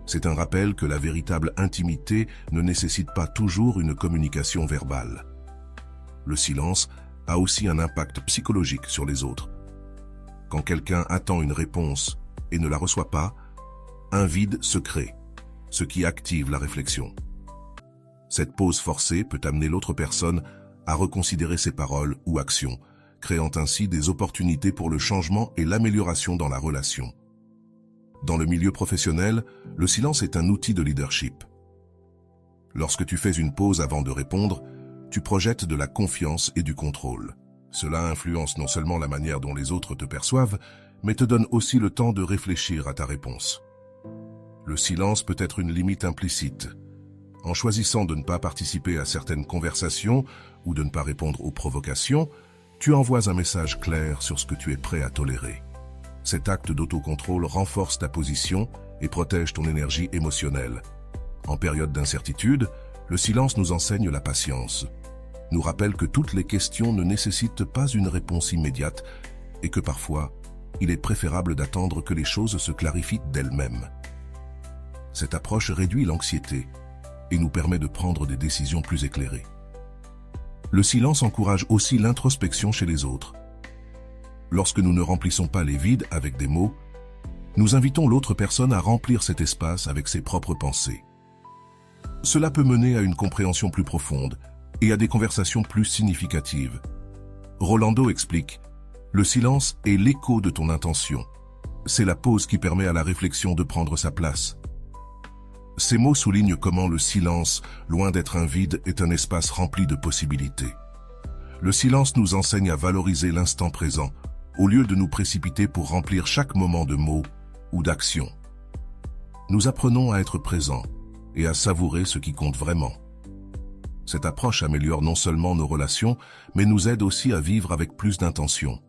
C'est un rappel que la véritable intimité ne nécessite pas toujours une communication verbale. Le silence a aussi un impact psychologique sur les autres. Quand quelqu'un attend une réponse et ne la reçoit pas, un vide se crée, ce qui active la réflexion. Cette pause forcée peut amener l'autre personne à reconsidérer ses paroles ou actions, créant ainsi des opportunités pour le changement et l'amélioration dans la relation. Dans le milieu professionnel, le silence est un outil de leadership. Lorsque tu fais une pause avant de répondre, tu projettes de la confiance et du contrôle. Cela influence non seulement la manière dont les autres te perçoivent, mais te donne aussi le temps de réfléchir à ta réponse. Le silence peut être une limite implicite. En choisissant de ne pas participer à certaines conversations ou de ne pas répondre aux provocations, tu envoies un message clair sur ce que tu es prêt à tolérer. Cet acte d'autocontrôle renforce ta position et protège ton énergie émotionnelle. En période d'incertitude, le silence nous enseigne la patience, nous rappelle que toutes les questions ne nécessitent pas une réponse immédiate et que parfois, il est préférable d'attendre que les choses se clarifient d'elles-mêmes. Cette approche réduit l'anxiété et nous permet de prendre des décisions plus éclairées. Le silence encourage aussi l'introspection chez les autres. Lorsque nous ne remplissons pas les vides avec des mots, nous invitons l'autre personne à remplir cet espace avec ses propres pensées. Cela peut mener à une compréhension plus profonde et à des conversations plus significatives. Rolando explique « Le silence est l'écho de ton intention. C'est la pause qui permet à la réflexion de prendre sa place. » Ces mots soulignent comment le silence, loin d'être un vide, est un espace rempli de possibilités. Le silence nous enseigne à valoriser l'instant présent, au lieu de nous précipiter pour remplir chaque moment de mots ou d'action. Nous apprenons à être présents et à savourer ce qui compte vraiment. Cette approche améliore non seulement nos relations, mais nous aide aussi à vivre avec plus d'intention.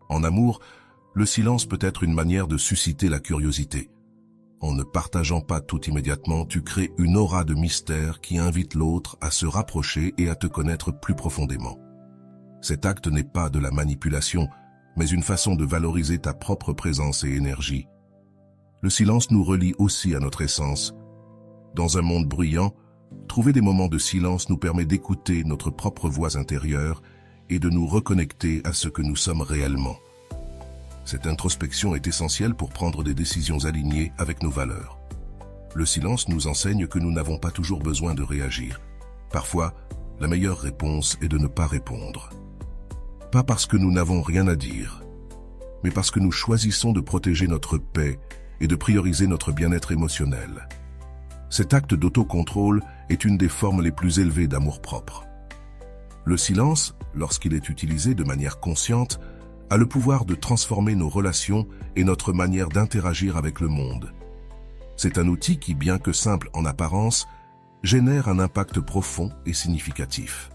En amour, le silence peut être une manière de susciter la curiosité. En ne partageant pas tout immédiatement, tu crées une aura de mystère qui invite l'autre à se rapprocher et à te connaître plus profondément. Cet acte n'est pas de la manipulation, mais une façon de valoriser ta propre présence et énergie. Le silence nous relie aussi à notre essence. Dans un monde bruyant, trouver des moments de silence nous permet d'écouter notre propre voix intérieure et de nous reconnecter à ce que nous sommes réellement. Cette introspection est essentielle pour prendre des décisions alignées avec nos valeurs. Le silence nous enseigne que nous n'avons pas toujours besoin de réagir. Parfois, la meilleure réponse est de ne pas répondre. Pas parce que nous n'avons rien à dire, mais parce que nous choisissons de protéger notre paix et de prioriser notre bien-être émotionnel. Cet acte d'autocontrôle est une des formes les plus élevées d'amour-propre. Le silence, lorsqu'il est utilisé de manière consciente, a le pouvoir de transformer nos relations et notre manière d'interagir avec le monde. C'est un outil qui, bien que simple en apparence, génère un impact profond et significatif.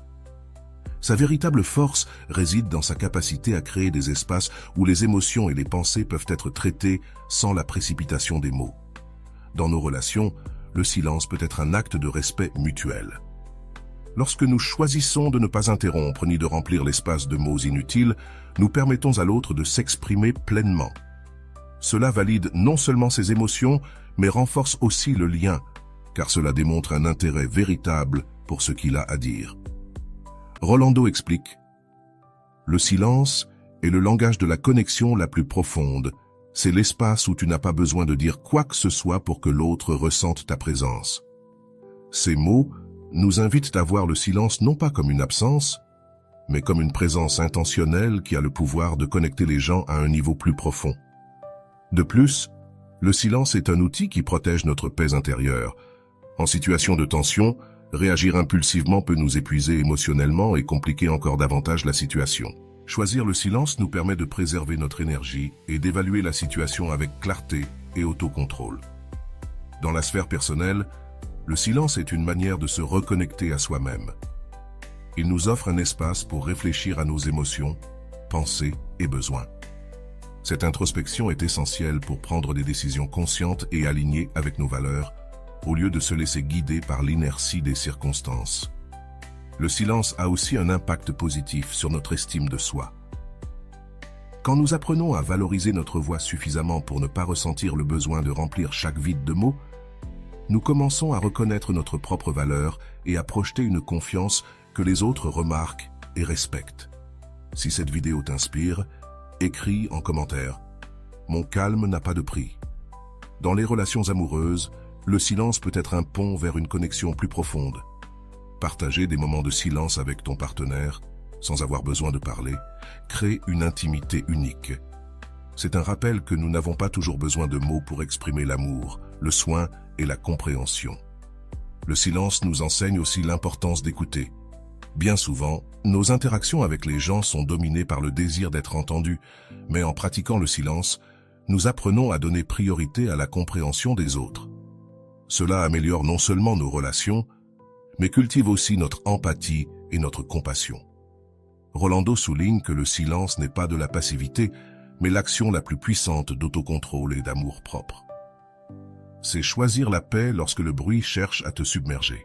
Sa véritable force réside dans sa capacité à créer des espaces où les émotions et les pensées peuvent être traitées sans la précipitation des mots. Dans nos relations, le silence peut être un acte de respect mutuel. Lorsque nous choisissons de ne pas interrompre ni de remplir l'espace de mots inutiles, nous permettons à l'autre de s'exprimer pleinement. Cela valide non seulement ses émotions, mais renforce aussi le lien, car cela démontre un intérêt véritable pour ce qu'il a à dire. Rolando explique: le silence est le langage de la connexion la plus profonde. C'est l'espace où tu n'as pas besoin de dire quoi que ce soit pour que l'autre ressente ta présence. Ces mots nous invitent à voir le silence non pas comme une absence, mais comme une présence intentionnelle qui a le pouvoir de connecter les gens à un niveau plus profond. De plus, le silence est un outil qui protège notre paix intérieure. En situation de tension, réagir impulsivement peut nous épuiser émotionnellement et compliquer encore davantage la situation. Choisir le silence nous permet de préserver notre énergie et d'évaluer la situation avec clarté et autocontrôle. Dans la sphère personnelle, le silence est une manière de se reconnecter à soi-même. Il nous offre un espace pour réfléchir à nos émotions, pensées et besoins. Cette introspection est essentielle pour prendre des décisions conscientes et alignées avec nos valeurs, au lieu de se laisser guider par l'inertie des circonstances. Le silence a aussi un impact positif sur notre estime de soi. Quand nous apprenons à valoriser notre voix suffisamment pour ne pas ressentir le besoin de remplir chaque vide de mots, nous commençons à reconnaître notre propre valeur et à projeter une confiance que les autres remarquent et respectent. Si cette vidéo t'inspire, écris en commentaire « Mon calme n'a pas de prix ». Dans les relations amoureuses, le silence peut être un pont vers une connexion plus profonde. Partager des moments de silence avec ton partenaire, sans avoir besoin de parler, crée une intimité unique. C'est un rappel que nous n'avons pas toujours besoin de mots pour exprimer l'amour, le soin et la compréhension. Le silence nous enseigne aussi l'importance d'écouter. Bien souvent, nos interactions avec les gens sont dominées par le désir d'être entendus, mais en pratiquant le silence, nous apprenons à donner priorité à la compréhension des autres. Cela améliore non seulement nos relations, mais cultive aussi notre empathie et notre compassion. Rolando souligne que le silence n'est pas de la passivité, mais l'action la plus puissante d'autocontrôle et d'amour-propre. C'est choisir la paix lorsque le bruit cherche à te submerger.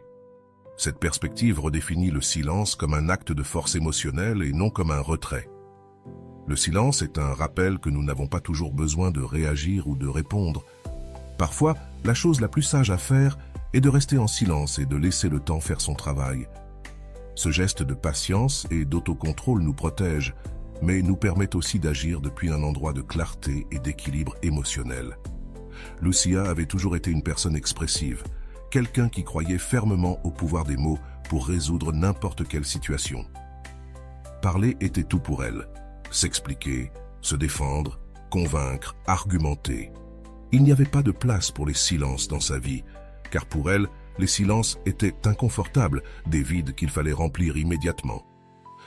Cette perspective redéfinit le silence comme un acte de force émotionnelle et non comme un retrait. Le silence est un rappel que nous n'avons pas toujours besoin de réagir ou de répondre. Parfois, la chose la plus sage à faire est de rester en silence et de laisser le temps faire son travail. Ce geste de patience et d'autocontrôle nous protège, mais nous permet aussi d'agir depuis un endroit de clarté et d'équilibre émotionnel. Lucia avait toujours été une personne expressive, quelqu'un qui croyait fermement au pouvoir des mots pour résoudre n'importe quelle situation. Parler était tout pour elle. S'expliquer, se défendre, convaincre, argumenter. Il n'y avait pas de place pour les silences dans sa vie, car pour elle, les silences étaient inconfortables, des vides qu'il fallait remplir immédiatement.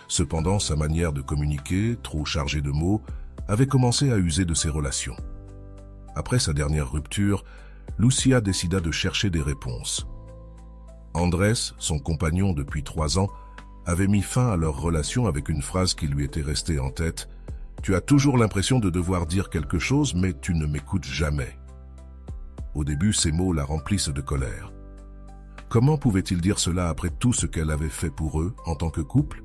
Cependant, sa manière de communiquer, trop chargée de mots, avait commencé à user de ses relations. Après sa dernière rupture, Lucia décida de chercher des réponses. Andrés, son compagnon depuis 3 ans, avait mis fin à leur relation avec une phrase qui lui était restée en tête. « Tu as toujours l'impression de devoir dire quelque chose, mais tu ne m'écoutes jamais. » Au début, ces mots la remplissent de colère. Comment pouvait-il dire cela après tout ce qu'elle avait fait pour eux en tant que couple?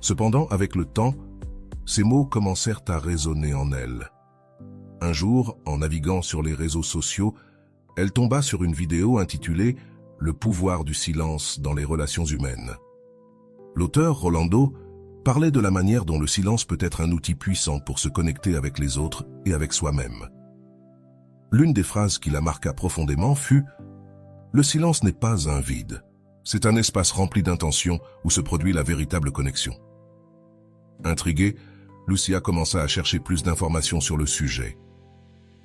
Cependant, avec le temps, ces mots commencèrent à résonner en elle. Un jour, en naviguant sur les réseaux sociaux, elle tomba sur une vidéo intitulée « Le pouvoir du silence dans les relations humaines ». L'auteur, Rolando, parlait de la manière dont le silence peut être un outil puissant pour se connecter avec les autres et avec soi-même. L'une des phrases qui la marqua profondément fut « Le silence n'est pas un vide, c'est un espace rempli d'intention où se produit la véritable connexion. » Intriguée, Lucia commença à chercher plus d'informations sur le sujet.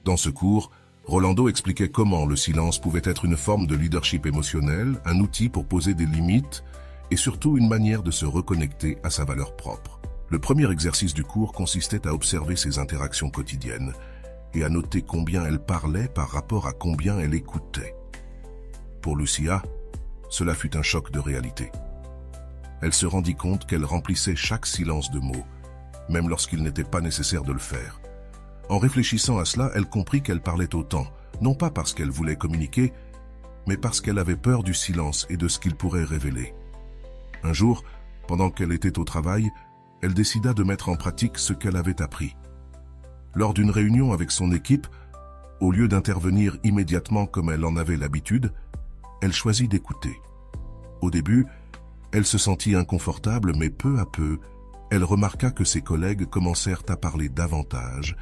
Dans ce cours, Rolando expliquait comment le silence pouvait être une forme de leadership émotionnel, un outil pour poser des limites et surtout une manière de se reconnecter à sa valeur propre. Le premier exercice du cours consistait à observer ses interactions quotidiennes et à noter combien elle parlait par rapport à combien elle écoutait. Pour Lucia, cela fut un choc de réalité. Elle se rendit compte qu'elle remplissait chaque silence de mots, même lorsqu'il n'était pas nécessaire de le faire. En réfléchissant à cela, elle comprit qu'elle parlait autant, non pas parce qu'elle voulait communiquer, mais parce qu'elle avait peur du silence et de ce qu'il pourrait révéler. Un jour, pendant qu'elle était au travail, elle décida de mettre en pratique ce qu'elle avait appris. Lors d'une réunion avec son équipe, au lieu d'intervenir immédiatement comme elle en avait l'habitude, elle choisit d'écouter. Au début, elle se sentit inconfortable, mais peu à peu, elle remarqua que ses collègues commencèrent à parler davantage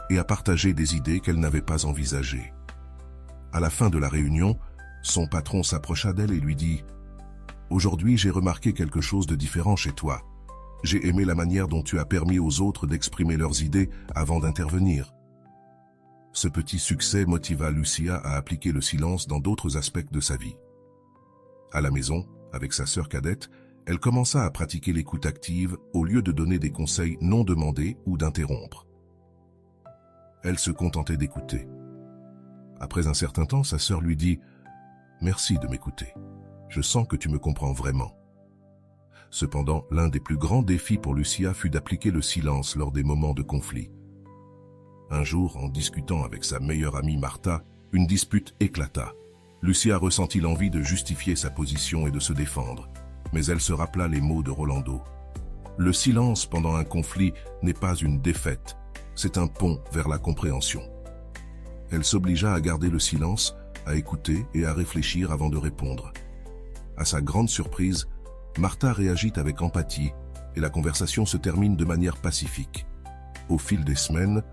et à partager des idées qu'elle n'avait pas envisagées. À la fin de la réunion, son patron s'approcha d'elle et lui dit « Aujourd'hui, j'ai remarqué quelque chose de différent chez toi. J'ai aimé la manière dont tu as permis aux autres d'exprimer leurs idées avant d'intervenir. » Ce petit succès motiva Lucia à appliquer le silence dans d'autres aspects de sa vie. À la maison, avec sa sœur cadette, elle commença à pratiquer l'écoute active au lieu de donner des conseils non demandés ou d'interrompre. Elle se contentait d'écouter. Après un certain temps, sa sœur lui dit « Merci de m'écouter. Je sens que tu me comprends vraiment. » Cependant, l'un des plus grands défis pour Lucia fut d'appliquer le silence lors des moments de conflit. Un jour, en discutant avec sa meilleure amie Martha, une dispute éclata. Lucia ressentit l'envie de justifier sa position et de se défendre, mais elle se rappela les mots de Rolando. Le silence pendant un conflit n'est pas une défaite, c'est un pont vers la compréhension. Elle s'obligea à garder le silence, à écouter et à réfléchir avant de répondre. À sa grande surprise, Martha réagit avec empathie et la conversation se termine de manière pacifique. Au fil des semaines,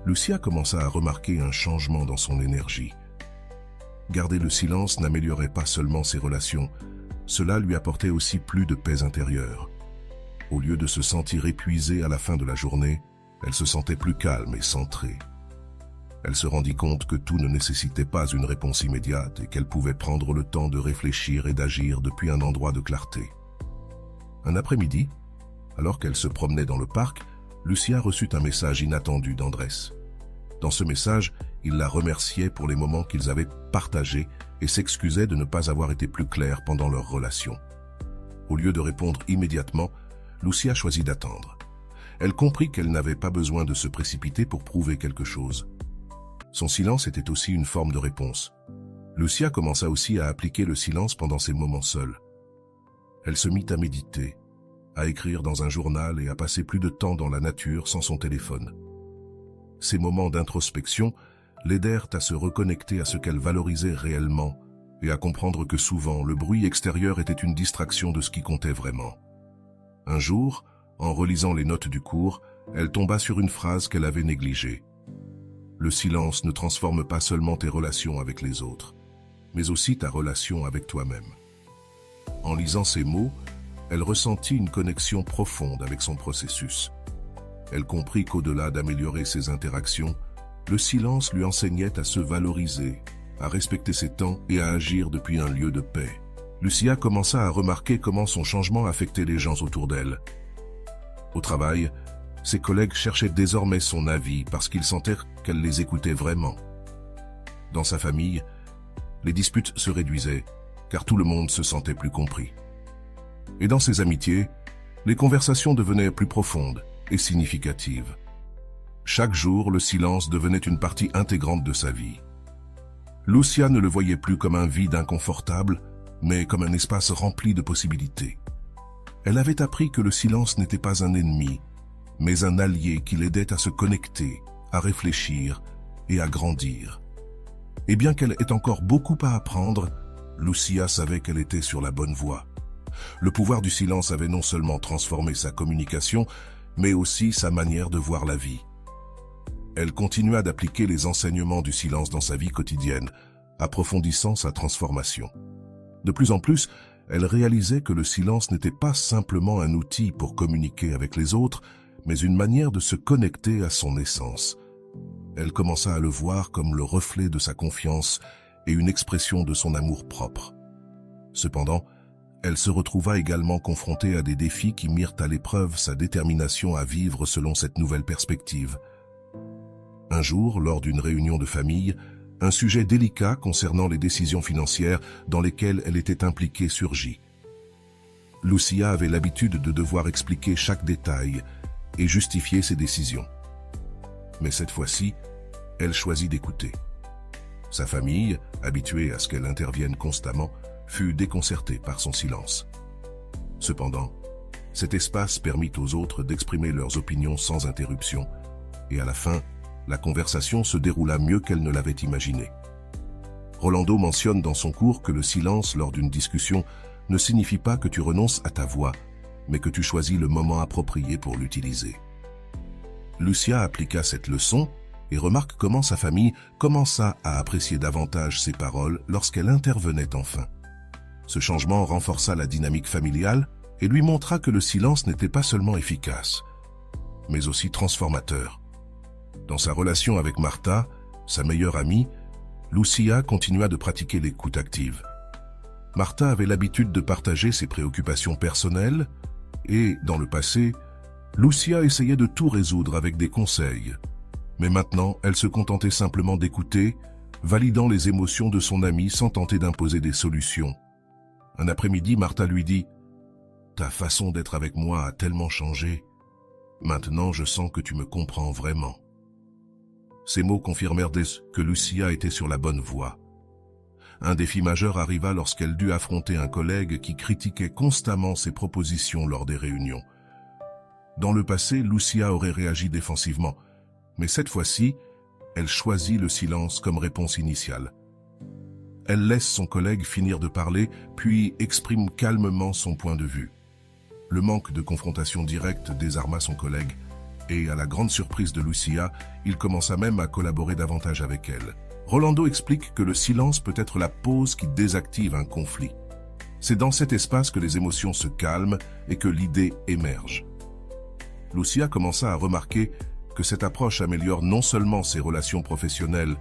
Lucia commença à remarquer un changement dans son énergie. Garder le silence n'améliorait pas seulement ses relations, cela lui apportait aussi plus de paix intérieure. Au lieu de se sentir épuisée à la fin de la journée, elle se sentait plus calme et centrée. Elle se rendit compte que tout ne nécessitait pas une réponse immédiate et qu'elle pouvait prendre le temps de réfléchir et d'agir depuis un endroit de clarté. Un après-midi, alors qu'elle se promenait dans le parc, Lucia reçut un message inattendu d'Andrés. Dans ce message, il la remerciait pour les moments qu'ils avaient partagés et s'excusait de ne pas avoir été plus clair pendant leur relation. Au lieu de répondre immédiatement, Lucia choisit d'attendre. Elle comprit qu'elle n'avait pas besoin de se précipiter pour prouver quelque chose. Son silence était aussi une forme de réponse. Lucia commença aussi à appliquer le silence pendant ses moments seuls. Elle se mit à méditer, à écrire dans un journal et à passer plus de temps dans la nature sans son téléphone. Ces moments d'introspection l'aidèrent à se reconnecter à ce qu'elle valorisait réellement et à comprendre que souvent le bruit extérieur était une distraction de ce qui comptait vraiment. Un jour, en relisant les notes du cours, elle tomba sur une phrase qu'elle avait négligée. Le silence ne transforme pas seulement tes relations avec les autres, mais aussi ta relation avec toi-même. En lisant ces mots, elle ressentit une connexion profonde avec son processus. Elle comprit qu'au-delà d'améliorer ses interactions, le silence lui enseignait à se valoriser, à respecter ses temps et à agir depuis un lieu de paix. Lucia commença à remarquer comment son changement affectait les gens autour d'elle. Au travail, ses collègues cherchaient désormais son avis parce qu'ils sentaient qu'elle les écoutait vraiment. Dans sa famille, les disputes se réduisaient, car tout le monde se sentait plus compris. Et dans ses amitiés, les conversations devenaient plus profondes et significatives. Chaque jour, le silence devenait une partie intégrante de sa vie. Lucia ne le voyait plus comme un vide inconfortable, mais comme un espace rempli de possibilités. Elle avait appris que le silence n'était pas un ennemi, mais un allié qui l'aidait à se connecter, à réfléchir et à grandir. Et bien qu'elle ait encore beaucoup à apprendre, Lucia savait qu'elle était sur la bonne voie. Le pouvoir du silence avait non seulement transformé sa communication, mais aussi sa manière de voir la vie. Elle continua d'appliquer les enseignements du silence dans sa vie quotidienne, approfondissant sa transformation. De plus en plus, elle réalisait que le silence n'était pas simplement un outil pour communiquer avec les autres, mais une manière de se connecter à son essence. Elle commença à le voir comme le reflet de sa confiance et une expression de son amour propre. Cependant, elle se retrouva également confrontée à des défis qui mirent à l'épreuve sa détermination à vivre selon cette nouvelle perspective. Un jour, lors d'une réunion de famille, un sujet délicat concernant les décisions financières dans lesquelles elle était impliquée surgit. Lucia avait l'habitude de devoir expliquer chaque détail et justifier ses décisions. Mais cette fois-ci, elle choisit d'écouter. Sa famille, habituée à ce qu'elle intervienne constamment, fut déconcertée par son silence. Cependant, cet espace permit aux autres d'exprimer leurs opinions sans interruption, et à la fin, la conversation se déroula mieux qu'elle ne l'avait imaginé. Rolando mentionne dans son cours que le silence lors d'une discussion ne signifie pas que tu renonces à ta voix, mais que tu choisis le moment approprié pour l'utiliser. Lucia appliqua cette leçon et remarque comment sa famille commença à apprécier davantage ses paroles lorsqu'elle intervenait enfin. Ce changement renforça la dynamique familiale et lui montra que le silence n'était pas seulement efficace, mais aussi transformateur. Dans sa relation avec Martha, sa meilleure amie, Lucia continua de pratiquer l'écoute active. Martha avait l'habitude de partager ses préoccupations personnelles et, dans le passé, Lucia essayait de tout résoudre avec des conseils. Mais maintenant, elle se contentait simplement d'écouter, validant les émotions de son amie sans tenter d'imposer des solutions. Un après-midi, Martha lui dit « Ta façon d'être avec moi a tellement changé. Maintenant, je sens que tu me comprends vraiment. » Ces mots confirmèrent que Lucia était sur la bonne voie. Un défi majeur arriva lorsqu'elle dut affronter un collègue qui critiquait constamment ses propositions lors des réunions. Dans le passé, Lucia aurait réagi défensivement, mais cette fois-ci, elle choisit le silence comme réponse initiale. Elle laisse son collègue finir de parler, puis exprime calmement son point de vue. Le manque de confrontation directe désarma son collègue, et à la grande surprise de Lucia, il commença même à collaborer davantage avec elle. Rolando explique que le silence peut être la pause qui désactive un conflit. C'est dans cet espace que les émotions se calment et que l'idée émerge. Lucia commença à remarquer que cette approche améliore non seulement ses relations professionnelles,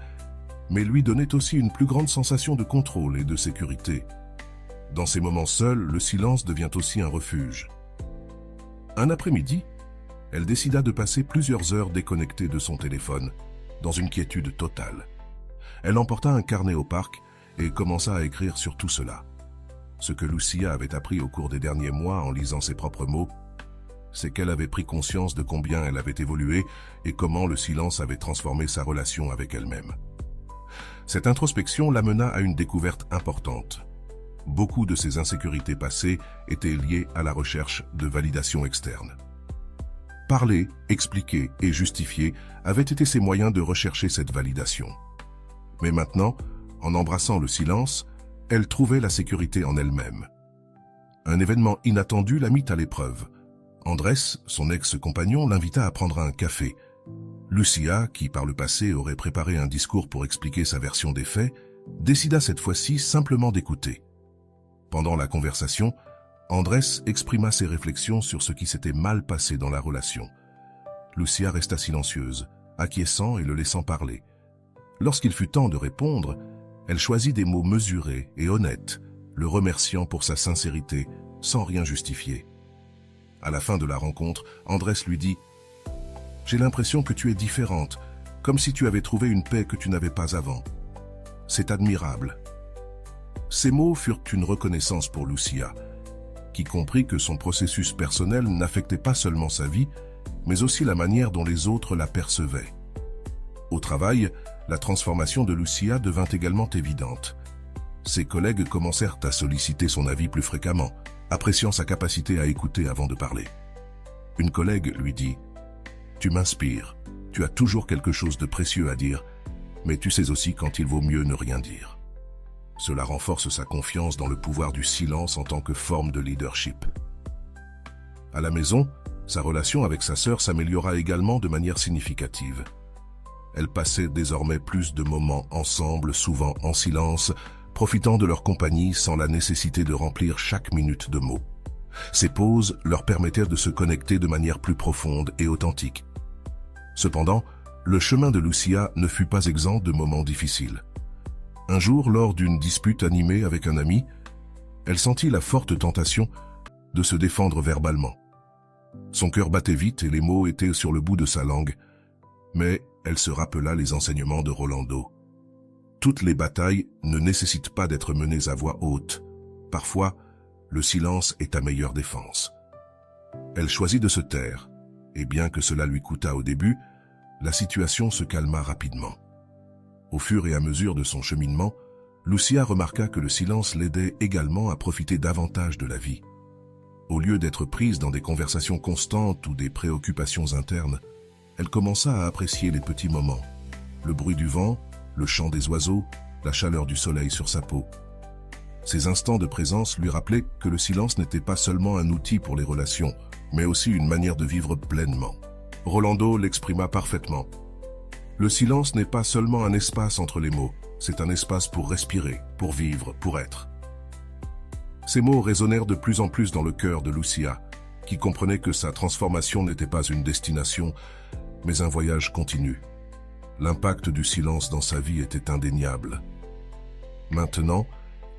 mais lui donnait aussi une plus grande sensation de contrôle et de sécurité. Dans ces moments seuls, le silence devient aussi un refuge. Un après-midi, elle décida de passer plusieurs heures déconnectée de son téléphone, dans une quiétude totale. Elle emporta un carnet au parc et commença à écrire sur tout cela. Ce que Lucia avait appris au cours des derniers mois en lisant ses propres mots, c'est qu'elle avait pris conscience de combien elle avait évolué et comment le silence avait transformé sa relation avec elle-même. Cette introspection l'amena à une découverte importante. Beaucoup de ses insécurités passées étaient liées à la recherche de validation externe. Parler, expliquer et justifier avaient été ses moyens de rechercher cette validation. Mais maintenant, en embrassant le silence, elle trouvait la sécurité en elle-même. Un événement inattendu la mit à l'épreuve. Andrés, son ex-compagnon, l'invita à prendre un café. Lucia, qui par le passé aurait préparé un discours pour expliquer sa version des faits, décida cette fois-ci simplement d'écouter. Pendant la conversation, Andrés exprima ses réflexions sur ce qui s'était mal passé dans la relation. Lucia resta silencieuse, acquiesçant et le laissant parler. Lorsqu'il fut temps de répondre, elle choisit des mots mesurés et honnêtes, le remerciant pour sa sincérité, sans rien justifier. À la fin de la rencontre, Andrés lui dit « J'ai l'impression que tu es différente, comme si tu avais trouvé une paix que tu n'avais pas avant. C'est admirable. » Ces mots furent une reconnaissance pour Lucia, qui comprit que son processus personnel n'affectait pas seulement sa vie, mais aussi la manière dont les autres la percevaient. Au travail, la transformation de Lucia devint également évidente. Ses collègues commencèrent à solliciter son avis plus fréquemment, appréciant sa capacité à écouter avant de parler. Une collègue lui dit « Tu m'inspires, tu as toujours quelque chose de précieux à dire, mais tu sais aussi quand il vaut mieux ne rien dire. » Cela renforce sa confiance dans le pouvoir du silence en tant que forme de leadership. À la maison, sa relation avec sa sœur s'améliora également de manière significative. Elles passaient désormais plus de moments ensemble, souvent en silence, profitant de leur compagnie sans la nécessité de remplir chaque minute de mots. Ces pauses leur permettaient de se connecter de manière plus profonde et authentique. Cependant, le chemin de Lucia ne fut pas exempt de moments difficiles. Un jour, lors d'une dispute animée avec un ami, Elle sentit la forte tentation de se défendre verbalement. Son cœur battait vite et les mots étaient sur le bout de sa langue, mais elle se rappela les enseignements de Rolando. Toutes les batailles ne nécessitent pas d'être menées à voix haute. Parfois, le silence est ta meilleure défense. Elle choisit de se taire, et bien que cela lui coûtât au début, la situation se calma rapidement. Au fur et à mesure de son cheminement, Lucia remarqua que le silence l'aidait également à profiter davantage de la vie. Au lieu d'être prise dans des conversations constantes ou des préoccupations internes, elle commença à apprécier les petits moments. Le bruit du vent, le chant des oiseaux, la chaleur du soleil sur sa peau. Ces instants de présence lui rappelaient que le silence n'était pas seulement un outil pour les relations, mais aussi une manière de vivre pleinement. Rolando l'exprima parfaitement. Le silence n'est pas seulement un espace entre les mots, c'est un espace pour respirer, pour vivre, pour être. Ces mots résonnèrent de plus en plus dans le cœur de Lucia, qui comprenait que sa transformation n'était pas une destination, mais un voyage continu. L'impact du silence dans sa vie était indéniable. Maintenant,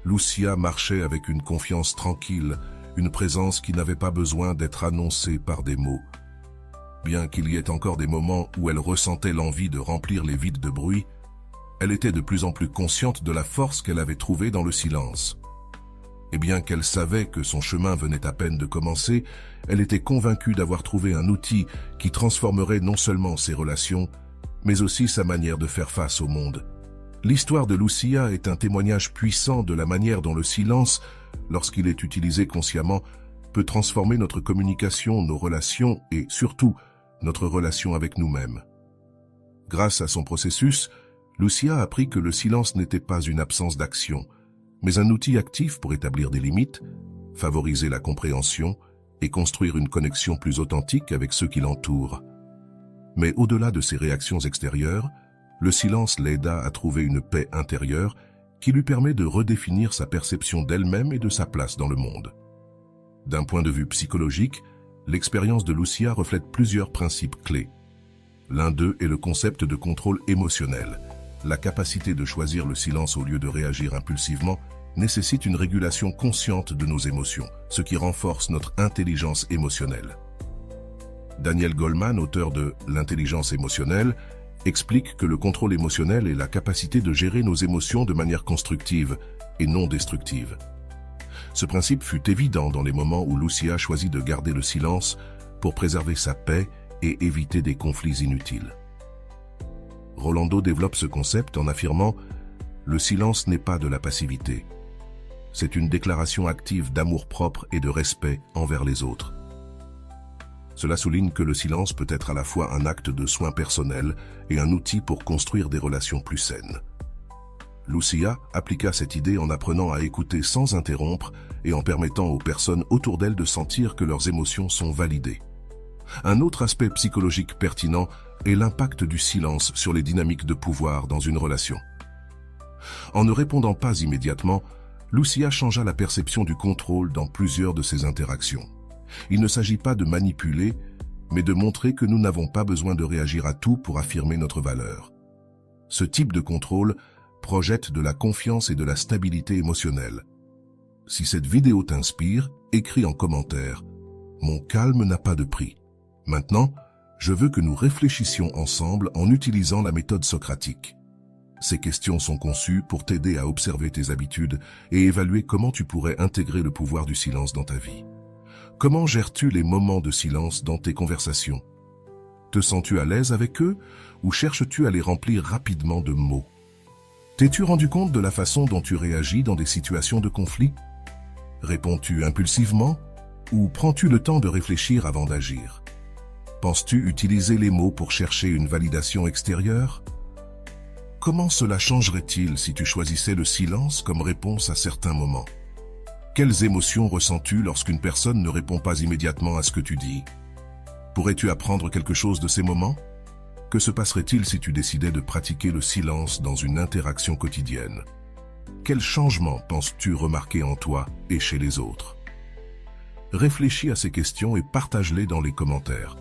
Lucia marchait avec une confiance tranquille, une présence qui n'avait pas besoin d'être annoncée par des mots. Bien qu'il y ait encore des moments où elle ressentait l'envie de remplir les vides de bruit, elle était de plus en plus consciente de la force qu'elle avait trouvée dans le silence. Et bien qu'elle savait que son chemin venait à peine de commencer, elle était convaincue d'avoir trouvé un outil qui transformerait non seulement ses relations, mais aussi sa manière de faire face au monde. L'histoire de Lucia est un témoignage puissant de la manière dont le silence, lorsqu'il est utilisé consciemment, peut transformer notre communication, nos relations et, surtout, notre relation avec nous-mêmes. Grâce à son processus, Lucia apprit que le silence n'était pas une absence d'action, mais un outil actif pour établir des limites, favoriser la compréhension et construire une connexion plus authentique avec ceux qui l'entourent. Mais au-delà de ses réactions extérieures, le silence l'aida à trouver une paix intérieure qui lui permet de redéfinir sa perception d'elle-même et de sa place dans le monde. D'un point de vue psychologique, l'expérience de Lucia reflète plusieurs principes clés. L'un d'eux est le concept de contrôle émotionnel. La capacité de choisir le silence au lieu de réagir impulsivement nécessite une régulation consciente de nos émotions, ce qui renforce notre intelligence émotionnelle. Daniel Goleman, auteur de L'intelligence émotionnelle, explique que le contrôle émotionnel est la capacité de gérer nos émotions de manière constructive et non destructive. Ce principe fut évident dans les moments où Lucia choisit de garder le silence pour préserver sa paix et éviter des conflits inutiles. Rolando développe ce concept en affirmant « Le silence n'est pas de la passivité. C'est une déclaration active d'amour-propre et de respect envers les autres. » Cela souligne que le silence peut être à la fois un acte de soin personnel et un outil pour construire des relations plus saines. Lucia appliqua cette idée en apprenant à écouter sans interrompre et en permettant aux personnes autour d'elle de sentir que leurs émotions sont validées. Un autre aspect psychologique pertinent est l'impact du silence sur les dynamiques de pouvoir dans une relation. En ne répondant pas immédiatement, Lucia changea la perception du contrôle dans plusieurs de ses interactions. Il ne s'agit pas de manipuler, mais de montrer que nous n'avons pas besoin de réagir à tout pour affirmer notre valeur. Ce type de contrôle projette de la confiance et de la stabilité émotionnelle. Si cette vidéo t'inspire, écris en commentaire « Mon calme n'a pas de prix ». Maintenant, je veux que nous réfléchissions ensemble en utilisant la méthode socratique. Ces questions sont conçues pour t'aider à observer tes habitudes et évaluer comment tu pourrais intégrer le pouvoir du silence dans ta vie. Comment gères-tu les moments de silence dans tes conversations? Te sens-tu à l'aise avec eux ou cherches-tu à les remplir rapidement de mots? T'es-tu rendu compte de la façon dont tu réagis dans des situations de conflit? Réponds-tu impulsivement ou prends-tu le temps de réfléchir avant d'agir? Penses-tu utiliser les mots pour chercher une validation extérieure? Comment cela changerait-il si tu choisissais le silence comme réponse à certains moments? Quelles émotions ressens-tu lorsqu'une personne ne répond pas immédiatement à ce que tu dis? Pourrais-tu apprendre quelque chose de ces moments? Que se passerait-il si tu décidais de pratiquer le silence dans une interaction quotidienne? Quels changements penses-tu remarquer en toi et chez les autres? Réfléchis à ces questions et partage-les dans les commentaires.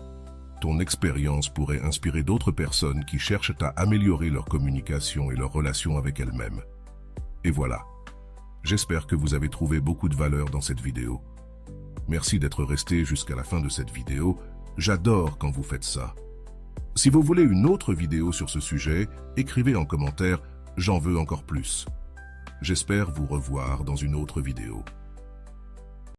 Ton expérience pourrait inspirer d'autres personnes qui cherchent à améliorer leur communication et leur relation avec elles-mêmes. Et voilà, J'espère que vous avez trouvé beaucoup de valeur dans cette vidéo. Merci d'être resté jusqu'à la fin de cette vidéo. J'adore quand vous faites ça. Si vous voulez une autre vidéo sur ce sujet, écrivez en commentaire « J'en veux encore plus ». J'espère vous revoir dans une autre vidéo.